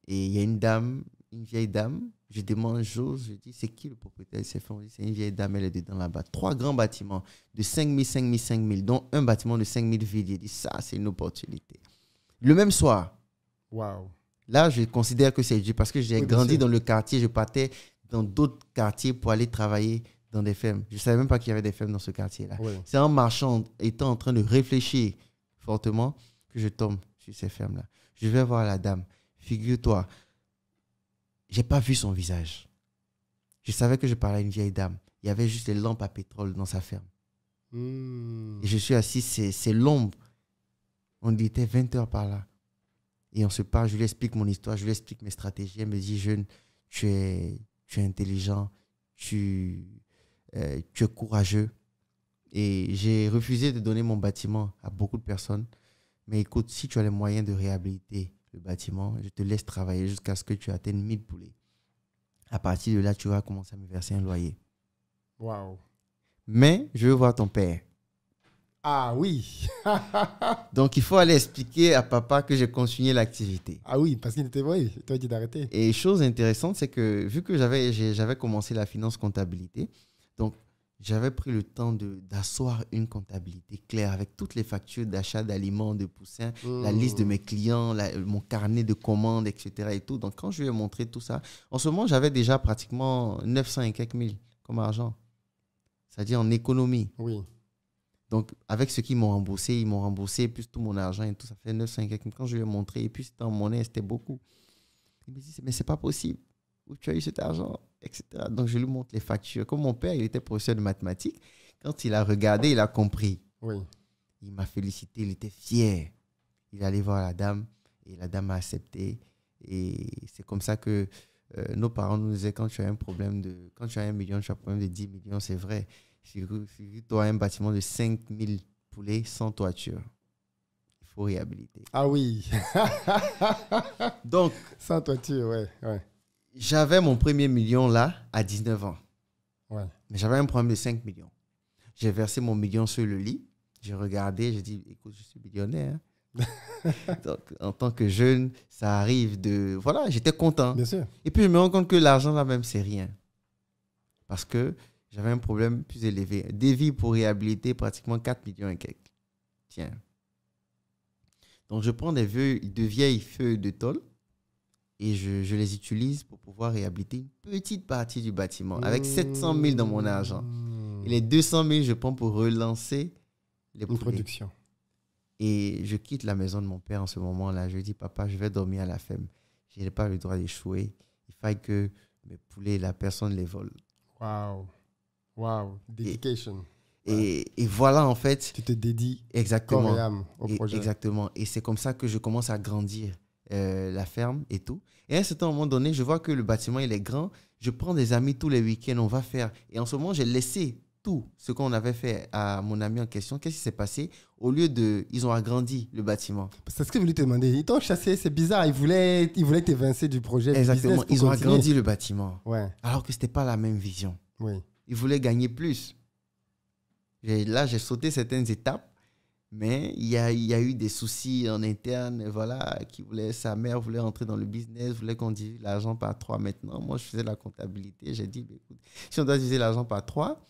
Et il y a une vieille dame. Je demande, je dis, c'est qui le propriétaire de ces fermes? C'est une vieille dame, elle est dedans là-bas. 3 grands bâtiments de 5 000, 5 000, 5 000, dont un bâtiment de 5 000 vides. Il dit, ça, c'est une opportunité. Le même soir, Waouh. là, je considère que c'est Dieu parce que j'ai grandi sûr. dans le quartier. Je partais dans d'autres quartiers pour aller travailler dans des fermes. Je ne savais même pas qu'il y avait des fermes dans ce quartier-là. Oui. C'est en marchant, étant en train de réfléchir fortement, que je tombe sur ces fermes-là. Je vais voir la dame. Figure-toi, je n'ai pas vu son visage. Je savais que je parlais à une vieille dame. Il y avait juste les lampes à pétrole dans sa ferme. Et je suis assis, c'est l'ombre. On était 20 heures par là. Et on se parle, je lui explique mon histoire, je lui explique mes stratégies. Elle me dit, jeune, tu es intelligent, tu es courageux. Et j'ai refusé de donner mon bâtiment à beaucoup de personnes. Mais écoute, si tu as les moyens de réhabiliter le bâtiment, je te laisse travailler jusqu'à ce que tu atteignes 1000 poulets. À partir de là, tu vas commencer à me verser un loyer. Waouh. Mais je veux voir ton père. Ah oui. Donc, il faut aller expliquer à papa que j'ai continué l'activité. Ah oui, parce qu'il était vrai. Il t'a dit d'arrêter. Et chose intéressante, c'est que vu que j'avais commencé la finance comptabilité, donc j'avais pris le temps d'asseoir une comptabilité claire avec toutes les factures d'achat d'aliments, de poussins, la liste de mes clients, mon carnet de commandes, etc. Et tout. Donc, quand je lui ai montré tout ça, en ce moment, j'avais déjà pratiquement 900 et quelques mille comme argent. C'est-à-dire en économie. Oui. Donc, avec ce qu'ils m'ont remboursé, plus tout mon argent et tout, ça fait 900 et quelques mille. Quand je lui ai montré, et puis c'était en monnaie, c'était beaucoup. Il me dit, mais c'est pas possible. Où tu as eu cet argent, etc. Donc, je lui montre les factures. Comme mon père, il était professeur de mathématiques, quand il a regardé, il a compris. Oui. Il m'a félicité, il était fier. Il allait voir la dame et la dame a accepté. Et c'est comme ça que nos parents nous disaient, quand tu as un problème quand tu as 1 million, tu as un problème de 10 millions, c'est vrai. Si tu as un bâtiment de 5000 poulets sans toiture, il faut réhabiliter. Ah oui. Donc, Sans toiture, ouais. j'avais mon premier million là à 19 ans. Ouais. Mais j'avais un problème de 5 millions. J'ai versé mon million sur le lit. J'ai regardé, j'ai dit, écoute, je suis millionnaire. Donc, en tant que jeune, ça arrive de... Voilà, j'étais content. Bien sûr. Et puis, je me rends compte que l'argent là même, c'est rien. Parce que j'avais un problème plus élevé. Devis pour réhabiliter pratiquement 4 millions et quelques. Tiens. Donc, je prends de vieilles feuilles de tôle et je les utilise pour pouvoir réhabiliter une petite partie du bâtiment avec 700 000 dans mon argent. Et les 200 000, je prends pour relancer les Une poulets. production. Et je quitte la maison de mon père en ce moment-là. Je lui dis, papa, je vais dormir à la ferme. Je n'ai pas le droit d'échouer. Il faille que mes poulets, la personne les vole. Wow. Dedication. Et voilà, en fait. Tu te dédies Exactement. corps et âme au projet. Exactement. Et c'est comme ça que je commence à grandir la ferme et tout. Et à un certain moment donné, je vois que le bâtiment, il est grand. Je prends des amis tous les week-ends, on va faire. Et en ce moment, j'ai laissé tout ce qu'on avait fait à mon ami en question. Qu'est-ce qui s'est passé? Au lieu de... Ils ont agrandi le bâtiment. C'est ce que je voulais te demander. Ils t'ont chassé, c'est bizarre. Ils voulaient t'évincer du projet. Exactement. Ils ont agrandi le bâtiment. Ouais. Alors que ce n'était pas la même vision. Oui. Ils voulaient gagner plus. Là, j'ai sauté certaines étapes, mais il y a eu des soucis en interne. Voilà, sa mère voulait entrer dans le business, voulait qu'on divise l'argent par 3 maintenant. Moi, je faisais la comptabilité. J'ai dit, écoute, si on doit diviser l'argent par 3,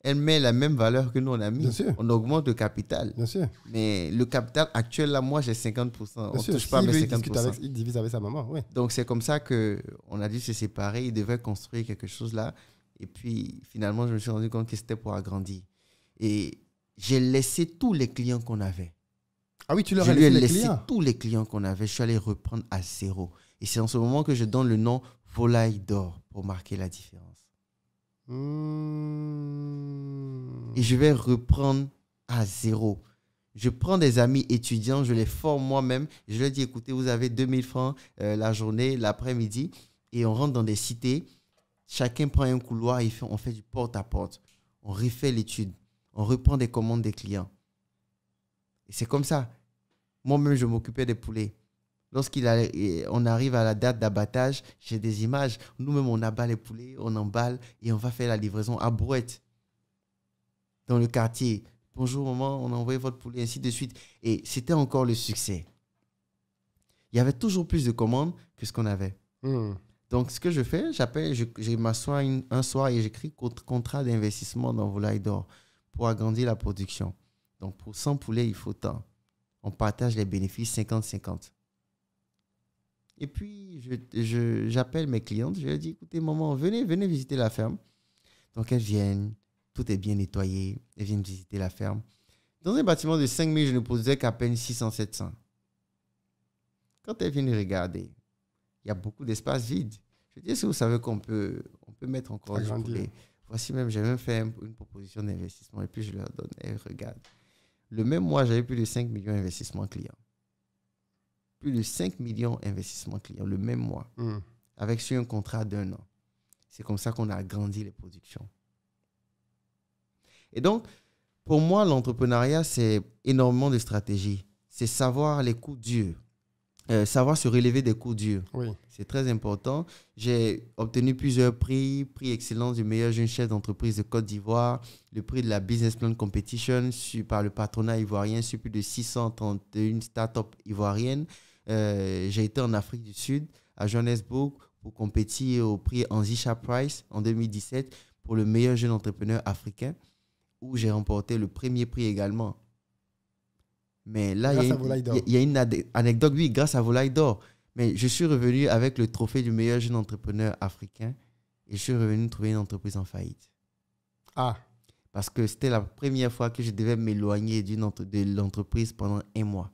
elle met la même valeur que nous, on a mis. Bien sûr. On augmente le capital. Bien sûr. Mais le capital actuel, là, moi, j'ai 50%. On ne touche pas à mes mes 50%. Il divise avec sa maman, oui. Donc, c'est comme ça qu'on a dû se séparer. Il devait construire quelque chose là. Et puis, finalement, je me suis rendu compte que c'était pour agrandir. Et j'ai laissé tous les clients qu'on avait. Ah oui, tu leur as laissé les clients? Tous les clients qu'on avait. Je suis allé reprendre à zéro. Et c'est en ce moment que je donne le nom Volaille d'or pour marquer la différence. Et je vais reprendre à zéro. Je prends des amis étudiants, je les forme moi-même. Je leur dis, écoutez, vous avez 2000 francs la journée, l'après-midi. Et on rentre dans des cités. Chacun prend un couloir et on fait du porte-à-porte. On refait l'étude. On reprend des commandes des clients. Et c'est comme ça. Moi-même, je m'occupais des poulets. On arrive à la date d'abattage, j'ai des images. Nous-mêmes, on abat les poulets, on emballe et on va faire la livraison à Brouette, dans le quartier. Bonjour, maman, on a envoyé votre poulet, ainsi de suite. Et c'était encore le succès. Il y avait toujours plus de commandes que ce qu'on avait. Donc, ce que je fais, je m'assois un soir et j'écris contrat d'investissement dans Volaille d'or pour agrandir la production. Donc, pour 100 poulets, il faut tant. On partage les bénéfices 50-50. Et puis, j'appelle mes clientes. Je leur dis, écoutez, maman, venez visiter la ferme. Donc, elles viennent. Tout est bien nettoyé. Elles viennent visiter la ferme. Dans un bâtiment de 5 000, je ne posais qu'à peine 600-700. Quand elles viennent regarder, il y a beaucoup d'espace vide. Je dis, est-ce que vous savez qu'on peut mettre encore du poulet? Voici même, j'ai même fait une proposition d'investissement et puis je leur donne, elles regardent. Le même mois, j'avais plus de 5 millions d'investissements clients. Plus de 5 millions d'investissements clients le même mois, avec sur un contrat d'1 an. C'est comme ça qu'on a agrandi les productions. Et donc, pour moi, l'entrepreneuriat, c'est énormément de stratégie. c'est savoir les coups durs. Savoir se relever des coups durs. Oui. C'est très important. J'ai obtenu plusieurs prix. Prix Excellence du meilleur jeune chef d'entreprise de Côte d'Ivoire. Le prix de la Business Plan Competition par le patronat ivoirien sur plus de 631 startups ivoiriennes. J'ai été en Afrique du Sud, à Johannesburg, pour compétir au prix Anzisha Prize en 2017 pour le meilleur jeune entrepreneur africain, où j'ai remporté le premier prix également. Mais là, il y a une anecdote, oui, grâce à Volaille d'Or. Mais je suis revenu avec le trophée du meilleur jeune entrepreneur africain et je suis revenu trouver une entreprise en faillite. Ah. Parce que c'était la première fois que je devais m'éloigner de l'entreprise pendant 1 mois.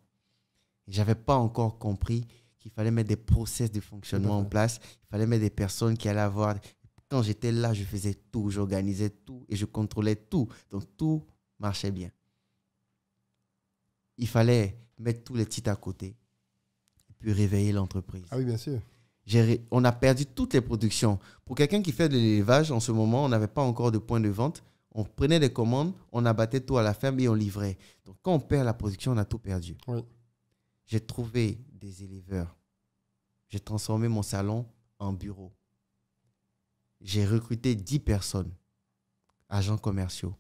Je n'avais pas encore compris qu'il fallait mettre des process de fonctionnement en place. Il fallait mettre des personnes qui allaient avoir... Quand j'étais là, je faisais tout, j'organisais tout et je contrôlais tout. Donc, tout marchait bien. Il fallait mettre tous les titres à côté et puis réveiller l'entreprise. Ah oui, bien sûr. On a perdu toutes les productions. Pour quelqu'un qui fait de l'élevage, en ce moment, on n'avait pas encore de point de vente. On prenait des commandes, on abattait tout à la ferme et on livrait. Donc, quand on perd la production, on a tout perdu. Oui. J'ai trouvé des éleveurs. J'ai transformé mon salon en bureau. J'ai recruté 10 personnes, agents commerciaux.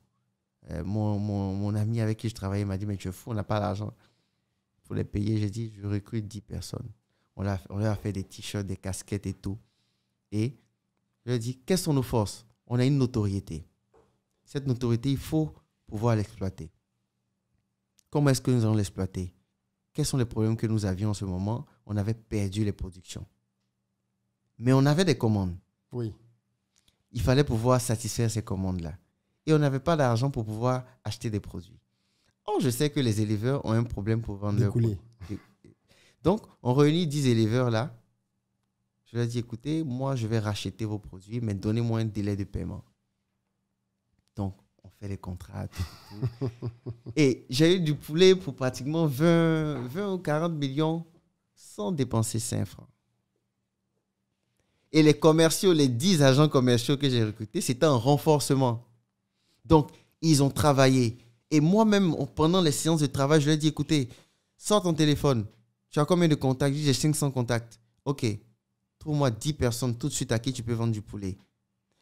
Mon ami avec qui je travaillais m'a dit, mais tu es fou, on n'a pas l'argent. Il faut les payer. J'ai dit, je recrute 10 personnes. On leur a fait des t-shirts, des casquettes et tout. Et je lui ai dit, quelles sont nos forces? On a une notoriété. Cette notoriété, il faut pouvoir l'exploiter. Comment est-ce que nous allons l'exploiter? Quels sont les problèmes que nous avions en ce moment? On avait perdu les productions. Mais on avait des commandes. Oui. Il fallait pouvoir satisfaire ces commandes-là. Et on n'avait pas d'argent pour pouvoir acheter des produits. Or, je sais que les éleveurs ont un problème pour vendre leurs produits. Donc, on réunit 10 éleveurs là. Je leur dis, écoutez, moi, je vais racheter vos produits, mais donnez-moi un délai de paiement. Donc, on fait les contrats. Tout. Et j'ai eu du poulet pour pratiquement 20 ou 40 millions sans dépenser 5 francs. Et les commerciaux, les 10 agents commerciaux que j'ai recrutés, c'était un renforcement. Donc, ils ont travaillé. Et moi-même, pendant les séances de travail, je leur ai dit, écoutez, sors ton téléphone. Tu as combien de contacts? J'ai 500 contacts. OK. Trouve-moi 10 personnes tout de suite à qui tu peux vendre du poulet.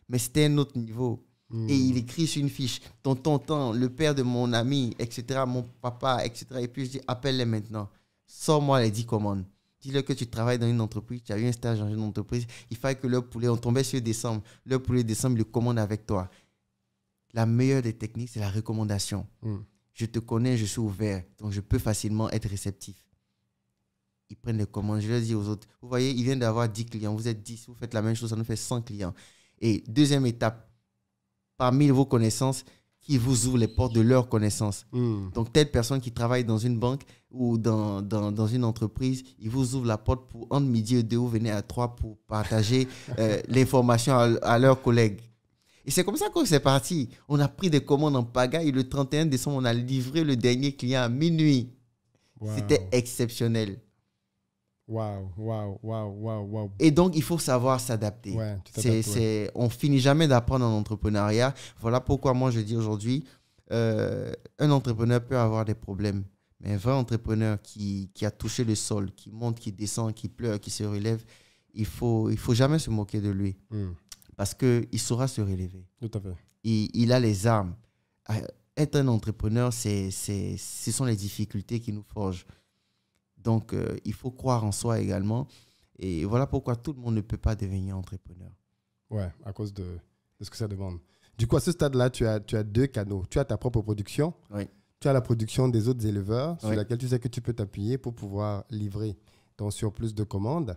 Mais c'était un autre niveau. Et il écrit sur une fiche, ton tonton, le père de mon ami, etc., mon papa, etc. Et puis je dis, appelle-les maintenant. Sors-moi les 10 commandes. Dis-leur que tu travailles dans une entreprise, tu as eu un stage dans une entreprise. Il fallait que leur poulet, on tombait sur décembre. Leur poulet décembre, ils le commandent avec toi. La meilleure des techniques, c'est la recommandation. Je te connais, je suis ouvert. Donc, je peux facilement être réceptif. Ils prennent les commandes. Je leur dis aux autres, vous voyez, ils viennent d'avoir 10 clients. Vous êtes 10, vous faites la même chose, ça nous fait 100 clients. Et deuxième étape, parmi vos connaissances, qui vous ouvrent les portes de leurs connaissances. Donc, telle personne qui travaille dans une banque ou dans une entreprise, ils vous ouvrent la porte pour entre midi et 2, vous venez à 3 pour partager l'information à leurs collègues. Et c'est comme ça que c'est parti. On a pris des commandes en pagaille. Le 31 décembre, on a livré le dernier client à minuit. Wow. C'était exceptionnel. Waouh. Et donc, il faut savoir s'adapter. Ouais, on finit jamais d'apprendre en entrepreneuriat. Voilà pourquoi moi, je dis aujourd'hui, un entrepreneur peut avoir des problèmes. Mais un vrai entrepreneur qui a touché le sol, qui monte, qui descend, qui pleure, qui se relève, il faut jamais se moquer de lui. Parce qu'il saura se relever. Tout à fait. Il a les armes. Être un entrepreneur, ce sont les difficultés qui nous forgent. Donc, il faut croire en soi également. Et voilà pourquoi tout le monde ne peut pas devenir entrepreneur. Ouais, à cause de ce que ça demande. Du coup, à ce stade-là, tu as 2 canaux. Tu as ta propre production. Oui. Tu as la production des autres éleveurs sur Oui. laquelle tu sais que tu peux t'appuyer pour pouvoir livrer ton surplus de commandes.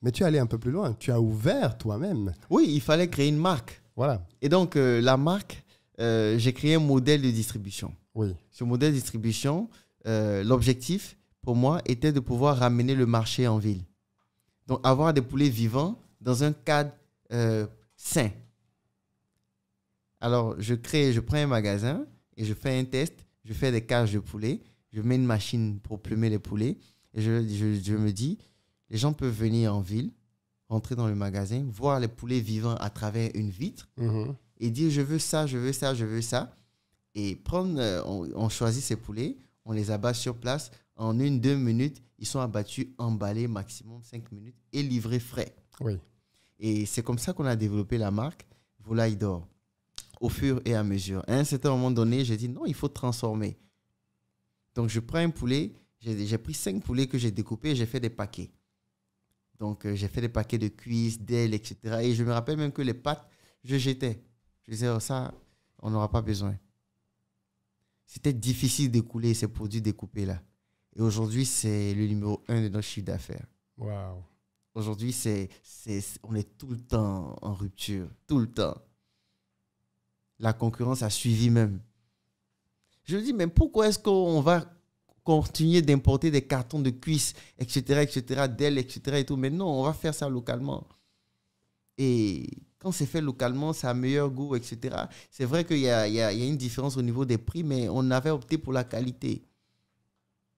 Mais tu es allé un peu plus loin. Tu as ouvert toi-même. Oui, il fallait créer une marque. Voilà. Et donc, la marque, j'ai créé un modèle de distribution. Oui. Ce modèle de distribution, l'objectif pour moi était de pouvoir ramener le marché en ville. Donc, avoir des poulets vivants dans un cadre sain. Alors, je prends un magasin et je fais un test. Je fais des cages de poulets. Je mets une machine pour plumer les poulets. Et je me dis, les gens peuvent venir en ville, rentrer dans le magasin, voir les poulets vivants à travers une vitre et dire, je veux ça, je veux ça, je veux ça. Et on choisit ces poulets, on les abat sur place, En 1-2 minutes, ils sont abattus, emballés maximum 5 minutes et livrés frais. Oui. Et c'est comme ça qu'on a développé la marque Volaille d'Or, au fur et à mesure. À un certain moment donné, j'ai dit non, il faut transformer. Donc, je prends un poulet, j'ai pris 5 poulets que j'ai découpés et j'ai fait des paquets. Donc, j'ai fait des paquets de cuisses, d'ailes, etc. Et je me rappelle même que les pâtes, je jetais. Je disais, oh, ça, on n'aura pas besoin. C'était difficile d'écouler ces produits découpés-là. Et aujourd'hui, c'est le numéro 1 de notre chiffre d'affaires. Waouh. Aujourd'hui, on est tout le temps en rupture, tout le temps. La concurrence a suivi même. Je me dis, mais pourquoi est-ce qu'on va continuer d'importer des cartons de cuisses, etc., d'ailes, etc. et tout. Mais non, on va faire ça localement. Et quand c'est fait localement, ça a meilleur goût, etc. C'est vrai qu'il y a une différence au niveau des prix, mais on avait opté pour la qualité.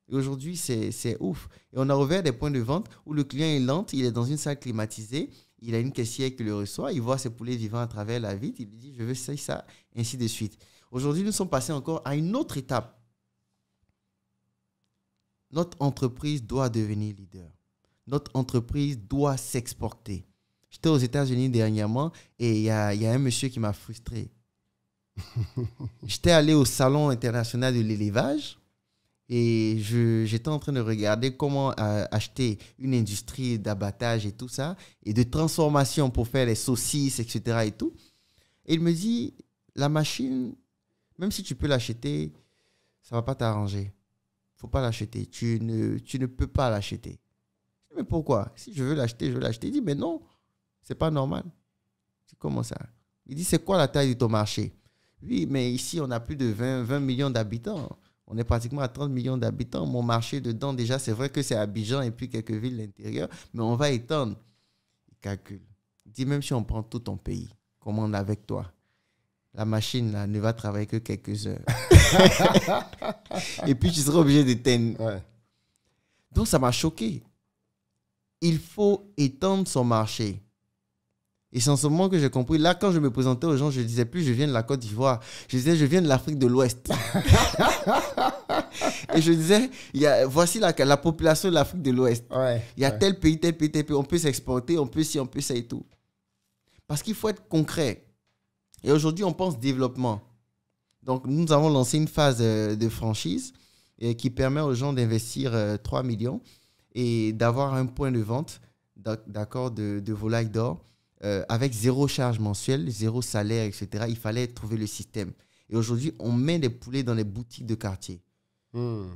Et aujourd'hui, c'est ouf. Et on a ouvert des points de vente où le client est lent, il est dans une salle climatisée, il a une caissière qui le reçoit, il voit ses poulets vivants à travers la vitre, il lui dit, je veux ça, ainsi de suite. Aujourd'hui, nous sommes passés encore à une autre étape. Notre entreprise doit devenir leader. Notre entreprise doit s'exporter. J'étais aux États-Unis dernièrement et il y a un monsieur qui m'a frustré. J'étais allé au Salon international de l'élevage et j'étais en train de regarder comment acheter une industrie d'abattage et tout ça et de transformation pour faire les saucisses, etc. et tout. Et il me dit, la machine, même si tu peux l'acheter, ça ne va pas t'arranger. Il ne faut pas l'acheter. Tu ne peux pas l'acheter. Mais pourquoi? Si je veux l'acheter, je veux l'acheter. Il dit, mais non, ce n'est pas normal. Je dis, comment ça? Il dit, c'est quoi la taille de ton marché? Oui, mais ici, on a plus de 20 millions d'habitants. On est pratiquement à 30 millions d'habitants. Mon marché dedans, déjà, c'est vrai que c'est Abidjan et puis quelques villes de l'intérieur, mais on va étendre. Il calcule. Il dit, même si on prend tout ton pays, commande avec toi, la machine là, ne va travailler que quelques heures. Et puis, tu seras obligé d'éteindre. Ouais. Donc, ça m'a choqué. Il faut étendre son marché. Et c'est en ce moment que j'ai compris. Là, quand je me présentais aux gens, je ne disais plus je viens de la Côte d'Ivoire. Je disais je viens de l'Afrique de l'Ouest. Et je disais voici la population de l'Afrique de l'Ouest. Ouais. Il y a tel pays, tel pays, tel pays. On peut s'exporter, on peut ci, on peut ça et tout. Parce qu'il faut être concret. Et aujourd'hui, on pense développement. Donc, nous avons lancé une phase de franchise qui permet aux gens d'investir 3 millions et d'avoir un point de vente de volaille d'or avec zéro charge mensuelle, zéro salaire, etc. Il fallait trouver le système. Et aujourd'hui, on met des poulets dans les boutiques de quartier.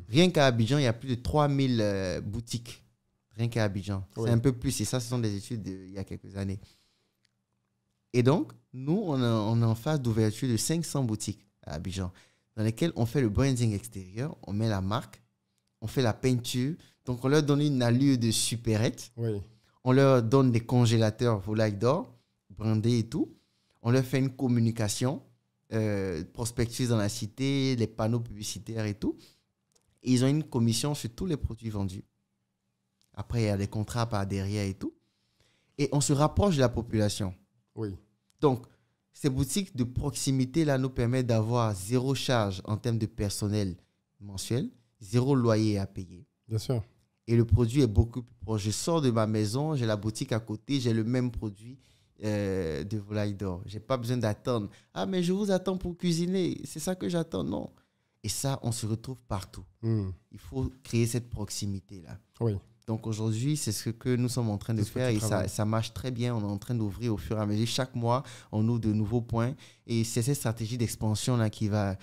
Rien qu'à Abidjan, il y a plus de 3000 boutiques. Rien qu'à Abidjan. Oui. C'est un peu plus. Et ça, ce sont des études d'il y a quelques années. Et donc, nous, on est en phase d'ouverture de 500 boutiques à Abidjan, dans lesquelles on fait le branding extérieur, on met la marque, on fait la peinture. Donc, on leur donne une allure de supérette. Oui. On leur donne des congélateurs volaille d'or, brandés et tout. On leur fait une communication, prospectus dans la cité, les panneaux publicitaires et tout. Et ils ont une commission sur tous les produits vendus. Après, il y a des contrats par derrière et tout. Et on se rapproche de la population. Oui. Donc, ces boutiques de proximité-là nous permettent d'avoir zéro charge en termes de personnel mensuel, zéro loyer à payer. Bien sûr. Et le produit est beaucoup plus proche. Je sors de ma maison, j'ai la boutique à côté, j'ai le même produit de volaille d'or. Je n'ai pas besoin d'attendre. Ah, mais je vous attends pour cuisiner. C'est ça que j'attends. Non. Et ça, on se retrouve partout. Il faut créer cette proximité-là. Oui. Donc aujourd'hui, c'est ce que nous sommes en train de faire et ça marche très bien. On est en train d'ouvrir au fur et à mesure. Chaque mois, on ouvre de nouveaux points. Et c'est cette stratégie d'expansion-là qu'il va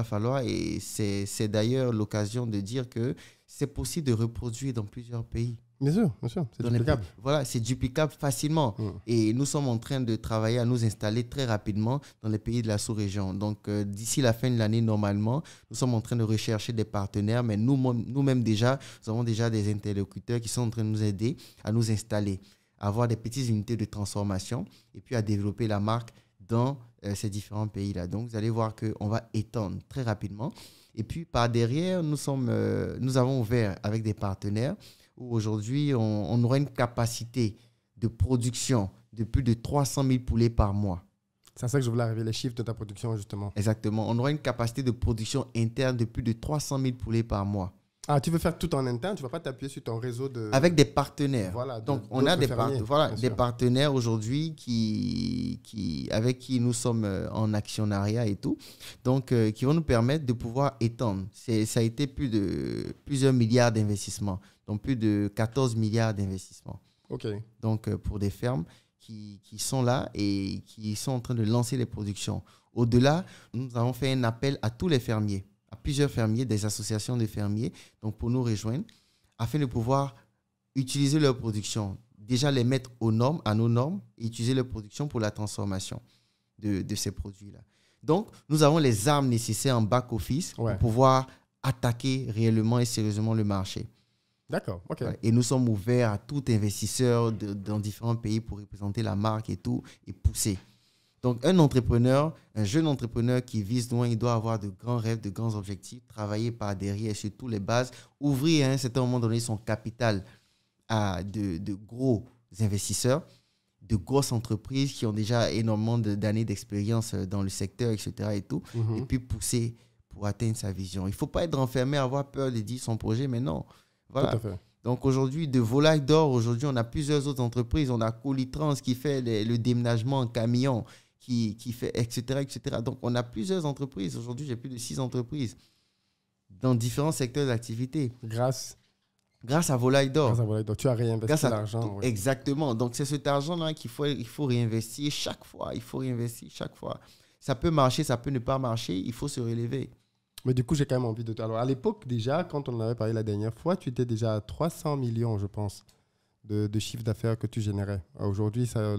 falloir. Et c'est d'ailleurs l'occasion de dire que c'est possible de reproduire dans plusieurs pays. Bien sûr, c'est duplicable. Voilà, c'est duplicable facilement. Et nous sommes en train de travailler à nous installer très rapidement dans les pays de la sous-région. Donc, d'ici la fin de l'année, normalement, nous sommes en train de rechercher des partenaires, mais nous-mêmes déjà, nous avons déjà des interlocuteurs qui sont en train de nous aider à nous installer, à avoir des petites unités de transformation et puis à développer la marque dans ces différents pays-là. Donc, vous allez voir qu'on va étendre très rapidement. Et puis, par derrière, nous avons ouvert avec des partenaires où aujourd'hui, on aura une capacité de production de plus de 300 000 poulets par mois. C'est à ça que je voulais arriver, les chiffres de ta production, justement. Exactement. On aura une capacité de production interne de plus de 300 000 poulets par mois. Ah, tu veux faire tout en interne, tu ne vas pas t'appuyer sur ton réseau de... Avec des partenaires. Voilà, Donc, on a des fermiers, partenaires aujourd'hui avec qui nous sommes en actionnariat et tout, donc qui vont nous permettre de pouvoir étendre. Ça a été plusieurs milliards d'investissements, donc plus de 14 milliards d'investissements. OK. Donc, pour des fermes qui sont là et qui sont en train de lancer les productions. Au-delà, nous avons fait un appel à tous les fermiers, à plusieurs fermiers, des associations de fermiers, donc pour nous rejoindre, afin de pouvoir utiliser leur production, déjà les mettre aux normes, à nos normes, et utiliser leur production pour la transformation de ces produits-là. Donc, nous avons les armes nécessaires en back-office pour pouvoir attaquer réellement et sérieusement le marché. D'accord, OK. Voilà. Et nous sommes ouverts à tout investisseur dans différents pays pour représenter la marque et tout, et pousser. Donc, un jeune entrepreneur qui vise loin, il doit avoir de grands rêves, de grands objectifs, travailler par derrière sur toutes les bases, ouvrir à un certain moment donné son capital à de gros investisseurs, de grosses entreprises qui ont déjà énormément d'années d'expérience dans le secteur, etc. et tout, et puis pousser pour atteindre sa vision. Il ne faut pas être renfermé, avoir peur de dire son projet, mais non. Voilà. Tout à fait. Donc aujourd'hui, de volaille d'or, aujourd'hui, on a plusieurs autres entreprises. On a Colitrans qui fait le déménagement en camion, qui fait, etc., etc. Donc, on a plusieurs entreprises. Aujourd'hui, j'ai plus de 6 entreprises dans différents secteurs d'activité. Grâce à Volaille d'or. Grâce à Volaille d'or. Tu as réinvesti l'argent. Oui. Exactement. Donc, c'est cet argent-là qu'il faut réinvestir chaque fois. Il faut réinvestir chaque fois. Ça peut marcher, ça peut ne pas marcher. Il faut se relever. Mais du coup, j'ai quand même envie de te... Alors, à l'époque, déjà, quand on en avait parlé la dernière fois, tu étais déjà à 300 millions, je pense, de chiffre d'affaires que tu générais. Aujourd'hui, ça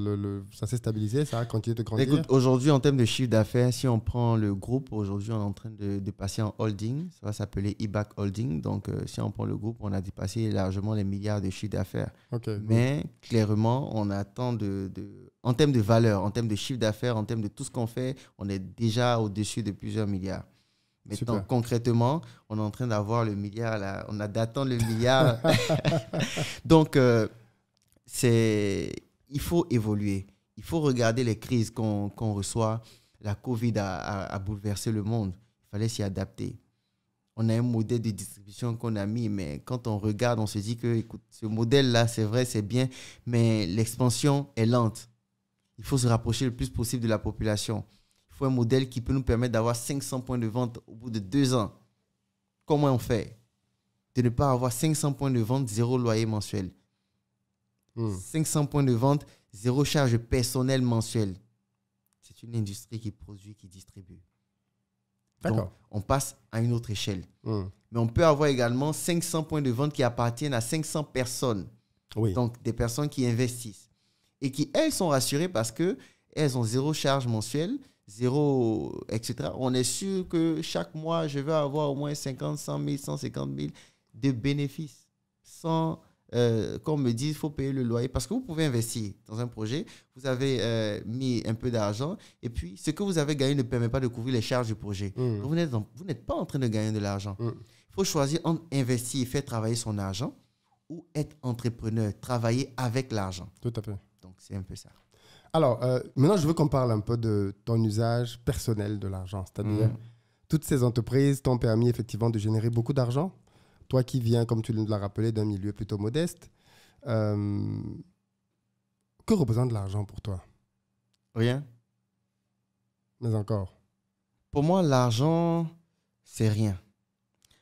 s'est stabilisé, ça a continué de grandir. Écoute, aujourd'hui, en termes de chiffre d'affaires, si on prend le groupe, aujourd'hui, on est en train de passer en holding. Ça va s'appeler IBAC Holding. Donc, si on prend le groupe, on a dépassé largement les milliards de chiffre d'affaires. Okay, mais clairement, on attend en termes de valeur, en termes de chiffre d'affaires, en termes de tout ce qu'on fait, on est déjà au-dessus de plusieurs milliards. Maintenant, Super. Concrètement, on est en train d'avoir le milliard, là. On a d'attendre le milliard. Donc, il faut évoluer. Il faut regarder les crises qu'on reçoit. La COVID a bouleversé le monde. Il fallait s'y adapter. On a un modèle de distribution qu'on a mis, mais quand on regarde, on se dit que, écoute, ce modèle-là, c'est vrai, c'est bien, mais l'expansion est lente. Il faut se rapprocher le plus possible de la population. Il faut un modèle qui peut nous permettre d'avoir 500 points de vente au bout de 2 ans. Comment on fait? De ne pas avoir 500 points de vente, 0 loyer mensuel. 500 points de vente, 0 charge personnelle mensuelle. C'est une industrie qui produit, qui distribue. D'accord. Donc, on passe à une autre échelle. Mais on peut avoir également 500 points de vente qui appartiennent à 500 personnes. Oui. Donc, des personnes qui investissent. Et qui, elles, sont rassurées parce qu'elles ont 0 charge mensuelle, 0, etc. On est sûr que chaque mois, je vais avoir au moins 50, 100 000, 150 000 de bénéfices. Sans, qu'on me dise, il faut payer le loyer. Parce que vous pouvez investir dans un projet, vous avez mis un peu d'argent, et puis ce que vous avez gagné ne permet pas de couvrir les charges du projet. Donc, vous n'êtes pas en train de gagner de l'argent. Il faut choisir entre investir et faire travailler son argent, ou être entrepreneur, travailler avec l'argent. Tout à fait. Donc, c'est un peu ça. Alors, maintenant, je veux qu'on parle un peu de ton usage personnel de l'argent. C'est-à-dire, toutes ces entreprises t'ont permis effectivement de générer beaucoup d'argent. Toi qui viens, comme tu l'as rappelé, d'un milieu plutôt modeste, que représente l'argent pour toi? Rien. Mais encore? Pour moi, l'argent, c'est rien.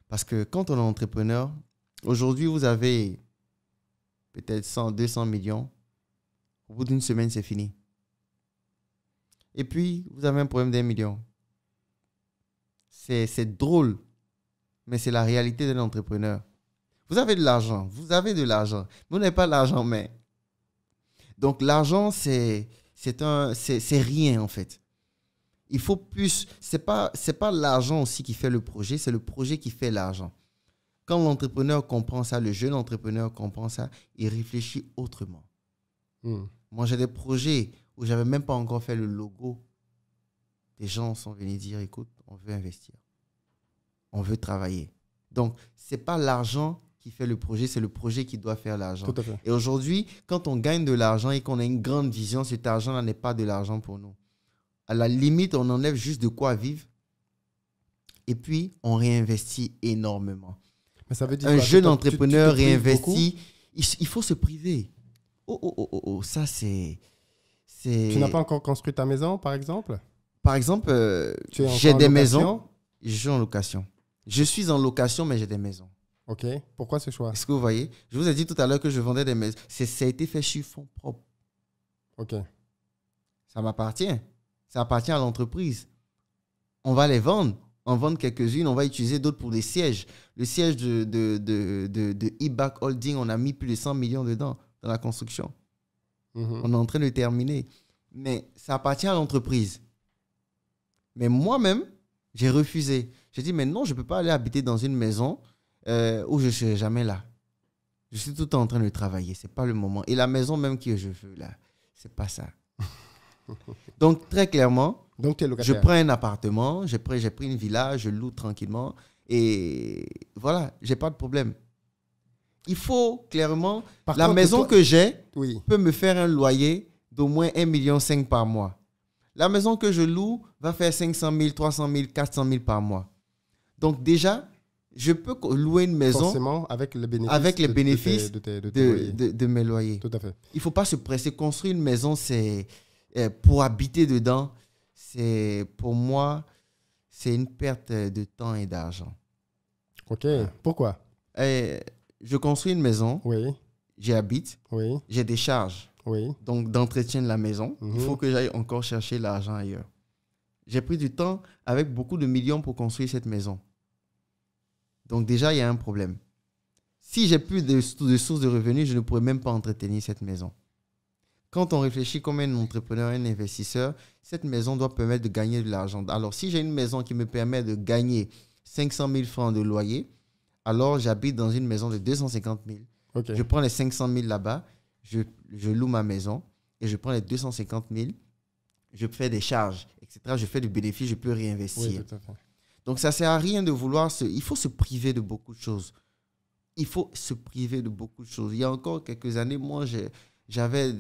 Parce que quand on est entrepreneur, aujourd'hui, vous avez peut-être 100, 200 millions. Au bout d'une semaine, c'est fini. Et puis, vous avez un problème d'1 million. C'est drôle, mais c'est la réalité d'un entrepreneur. Vous avez de l'argent, mais vous n'avez pas l'argent, mais... Donc, l'argent, c'est rien, en fait. Il faut plus... C'est pas l'argent aussi qui fait le projet, c'est le projet qui fait l'argent. Quand l'entrepreneur comprend ça, le jeune entrepreneur comprend ça, il réfléchit autrement. Moi, j'ai des projets où je n'avais même pas encore fait le logo. Des gens sont venus dire, écoute, on veut investir. On veut travailler. Donc, ce n'est pas l'argent qui fait le projet, c'est le projet qui doit faire l'argent. Tout à fait. Et aujourd'hui, quand on gagne de l'argent et qu'on a une grande vision, cet argent-là n'est pas de l'argent pour nous. À la limite, on enlève juste de quoi vivre et puis on réinvestit énormément. Mais ça veut dire un quoi? jeune Tu te entrepreneur prives réinvesti, il faut se priver. Ça c'est... Tu n'as pas encore construit ta maison, par exemple? Par exemple, Tu es j'ai encore en des location? maisons, je suis en location. Je suis en location, mais j'ai des maisons. Ok. Pourquoi ce choix? Est-ce que vous voyez? Je vous ai dit tout à l'heure que je vendais des maisons. Ça a été fait sur fonds propres. Ok. Ça m'appartient. Ça appartient à l'entreprise. On va les vendre. On va vendre quelques-unes, on va utiliser d'autres pour des sièges. Le siège de eBack Holding, on a mis plus de 100 millions dedans, dans la construction. Mhm. On est en train de terminer. Mais ça appartient à l'entreprise. Mais moi-même, j'ai refusé. J'ai dit, mais non, je ne peux pas aller habiter dans une maison où je ne serai jamais là. Je suis tout le temps en train de travailler. Ce n'est pas le moment. Et la maison même que je veux, là, ce n'est pas ça. Donc, très clairement, Donc, tu es je locataire. prends un appartement, j'ai pris une villa, je loue tranquillement. Et voilà, je n'ai pas de problème. Il faut clairement... Par la contre, maison toi- que j'ai Oui. peut me faire un loyer d'au moins 1,5 million par mois. La maison que je loue va faire 500 000, 300 000, 400 000 par mois. Donc déjà, je peux louer une maison Forcément, avec les bénéfices. avec les bénéfices de tes loyers. de mes loyers. Tout à fait. Il ne faut pas se presser. Construire une maison, c'est pour habiter dedans, pour moi, c'est une perte de temps et d'argent. Ok. Pourquoi? Je construis une maison, Oui. j'y habite, Oui. j'ai des charges. Oui. Donc, d'entretien de la maison, il faut que j'aille encore chercher l'argent ailleurs. J'ai pris du temps avec beaucoup de millions pour construire cette maison. Donc, déjà, il y a un problème. Si j'ai plus de sources de revenus, je ne pourrais même pas entretenir cette maison. Quand on réfléchit comme un entrepreneur, un investisseur, cette maison doit permettre de gagner de l'argent. Alors, si j'ai une maison qui me permet de gagner 500 000 francs de loyer, alors j'habite dans une maison de 250 000. Ok. Je prends les 500 000 là-bas, je loue ma maison et je prends les 250 000, je fais des charges, etc. Je fais du bénéfice, je peux réinvestir. Oui, tout à fait. Donc, ça ne sert à rien de vouloir il faut se priver de beaucoup de choses. Il faut se priver de beaucoup de choses. Il y a encore quelques années, moi, j'avais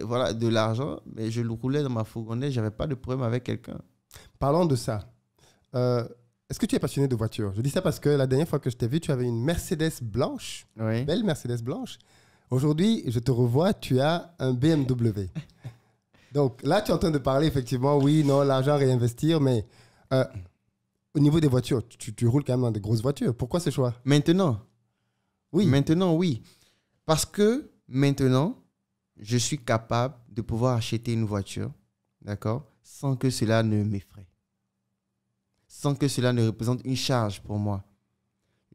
voilà, de l'argent, mais je le roulais dans ma fourgonnette, je n'avais pas de problème avec quelqu'un. Parlons de ça. Est-ce que tu es passionné de voitures? Je dis ça parce que la dernière fois que je t'ai vu, tu avais une Mercedes blanche, Oui. belle Mercedes blanche. Aujourd'hui, je te revois, tu as un BMW. Donc là, tu es en train de parler effectivement, oui, non, l'argent réinvestir, mais au niveau des voitures, tu roules quand même dans des grosses voitures. Pourquoi ce choix? Maintenant, Oui. Maintenant, oui. Parce que maintenant, je suis capable de pouvoir acheter une voiture, d'accord, sans que cela ne m'effraie. Sans que cela ne représente une charge pour moi.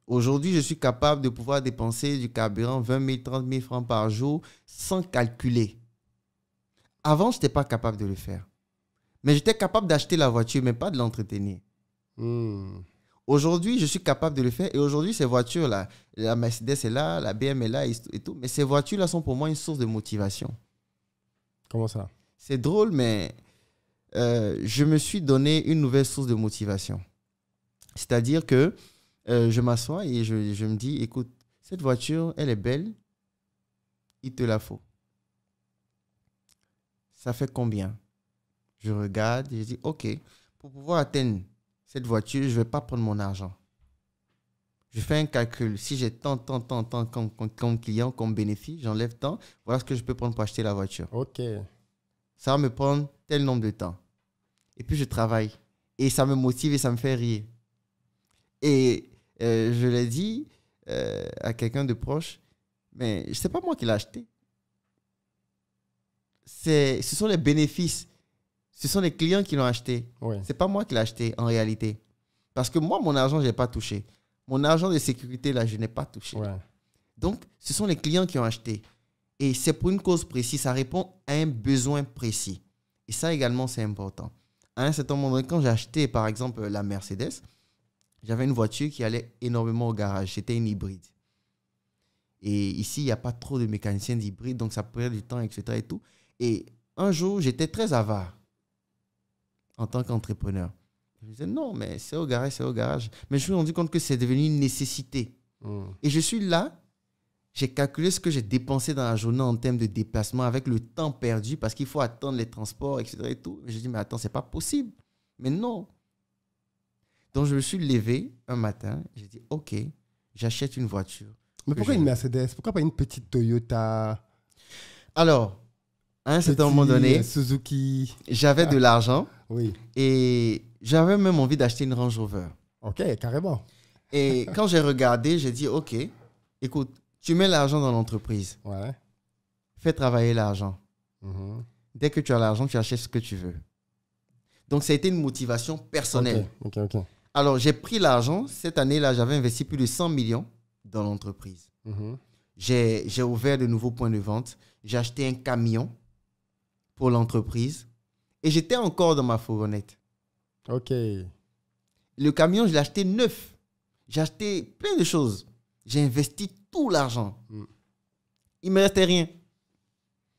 Aujourd'hui, je suis capable de pouvoir dépenser du carburant 20 000, 30 000 francs par jour sans calculer. Avant, je n'étais pas capable de le faire. Mais j'étais capable d'acheter la voiture, mais pas de l'entretenir. Aujourd'hui, je suis capable de le faire. Et aujourd'hui, ces voitures-là, la Mercedes est là, la BM est là et tout. Mais ces voitures-là sont pour moi une source de motivation. Comment ça? C'est drôle, mais je me suis donné une nouvelle source de motivation. C'est-à-dire que je m'assois et je me dis, écoute, cette voiture, elle est belle, il te la faut. Ça fait combien? Je regarde et je dis, OK, pour pouvoir atteindre cette voiture, je ne vais pas prendre mon argent. Je fais un calcul. Si j'ai tant comme client, comme bénéfice, j'enlève tant, voilà ce que je peux prendre pour acheter la voiture. Ok. Ça va me prendre tel nombre de temps. Et puis, je travaille. Et ça me motive et ça me fait rire. Et je l'ai dit à quelqu'un de proche, mais ce n'est pas moi qui l'ai acheté. Ce sont les bénéfices. Ce sont les clients qui l'ont acheté. Oui. Ce n'est pas moi qui l'ai acheté en réalité. Parce que moi, mon argent, je n'ai pas touché. Mon argent de sécurité, là, je n'ai pas touché. Ouais. Donc, ce sont les clients qui ont acheté. Et c'est pour une cause précise. Ça répond à un besoin précis. Et ça également, c'est important. À un certain moment donné, quand j'ai acheté, par exemple, la Mercedes, j'avais une voiture qui allait énormément au garage. C'était une hybride. Et ici, il n'y a pas trop de mécaniciens d'hybride, donc ça prenait du temps, etc. Et tout. Et un jour, j'étais très avare en tant qu'entrepreneur. Je me disais, non, mais c'est au garage, c'est au garage. Mais je me suis rendu compte que c'est devenu une nécessité. Et je suis là, j'ai calculé ce que j'ai dépensé dans la journée en termes de déplacement avec le temps perdu parce qu'il faut attendre les transports, etc. Et tout. Et je dis, mais attends, c'est pas possible. Mais non. Donc, je me suis levé un matin, j'ai dit, OK, j'achète une voiture. Mais pourquoi une Mercedes? Pourquoi pas une petite Toyota? Alors, à un certain moment donné, Suzuki. j'avais de l'argent Oui. et j'avais même envie d'acheter une Range Rover. Ok, carrément. Et quand j'ai regardé, j'ai dit, OK, écoute, tu mets l'argent dans l'entreprise. Ouais. Fais travailler l'argent. Mhm. Dès que tu as l'argent, tu achètes ce que tu veux. Donc, ça a été une motivation personnelle. Ok. Alors, j'ai pris l'argent. Cette année-là, j'avais investi plus de 100 millions dans l'entreprise. Mhm. J'ai ouvert de nouveaux points de vente. J'ai acheté un camion pour l'entreprise. Et j'étais encore dans ma fourgonnette. Ok. Le camion, je l'ai acheté neuf. J'ai acheté plein de choses. J'ai investi tout l'argent. Mm. Il ne me restait rien.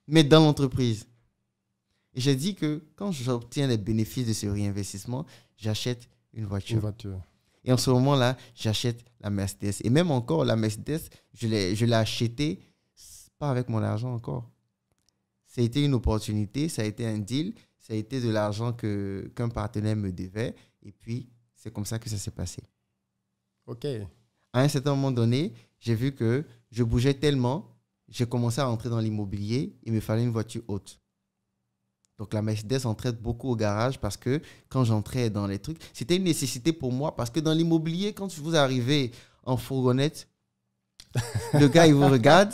Mais dans l'entreprise. Et j'ai dit que quand j'obtiens les bénéfices de ce réinvestissement, j'achète une voiture. Une voiture. Et en ce moment-là, j'achète la Mercedes. Et même encore, la Mercedes, je l'ai achetée pas avec mon argent encore. Ça a été une opportunité, ça a été un deal, ça a été de l'argent qu'un partenaire me devait. Et puis, c'est comme ça que ça s'est passé. Ok. À un certain moment donné, j'ai vu que je bougeais tellement, j'ai commencé à rentrer dans l'immobilier. Il me fallait une voiture haute. Donc, la Mercedes entrait beaucoup au garage parce que quand j'entrais dans les trucs, c'était une nécessité pour moi parce que dans l'immobilier, quand vous arrivez en fourgonnette, le gars, il vous regarde.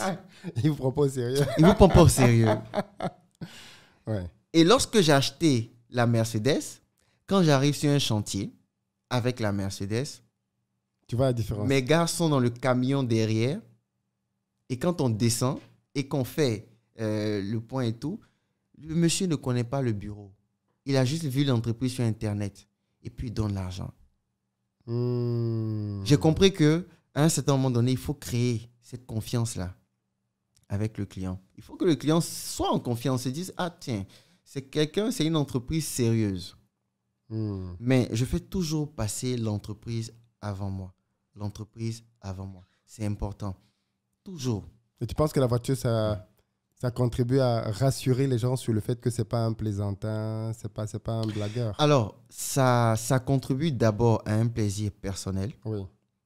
Il vous prend pas au sérieux. Il ne vous prend pas au sérieux. Ouais. Et lorsque j'ai acheté la Mercedes, quand j'arrive sur un chantier avec la Mercedes, Tu vois la différence. mes gars sont dans le camion derrière. Et quand on descend et qu'on fait le point et tout, le monsieur ne connaît pas le bureau. Il a juste vu l'entreprise sur Internet. Et puis, il donne l'argent. Hmm. J'ai compris qu'à un certain moment donné, il faut créer cette confiance-là avec le client. Il faut que le client soit en confiance, se dise, ah tiens, c'est une entreprise sérieuse. Hmm. Mais je fais toujours passer l'entreprise avant moi. L'entreprise avant moi. C'est important. Toujours. Et tu penses que la voiture, ça contribue à rassurer les gens sur le fait que c'est pas un plaisantin, c'est pas un blagueur? Alors, ça contribue d'abord à un plaisir personnel Oui.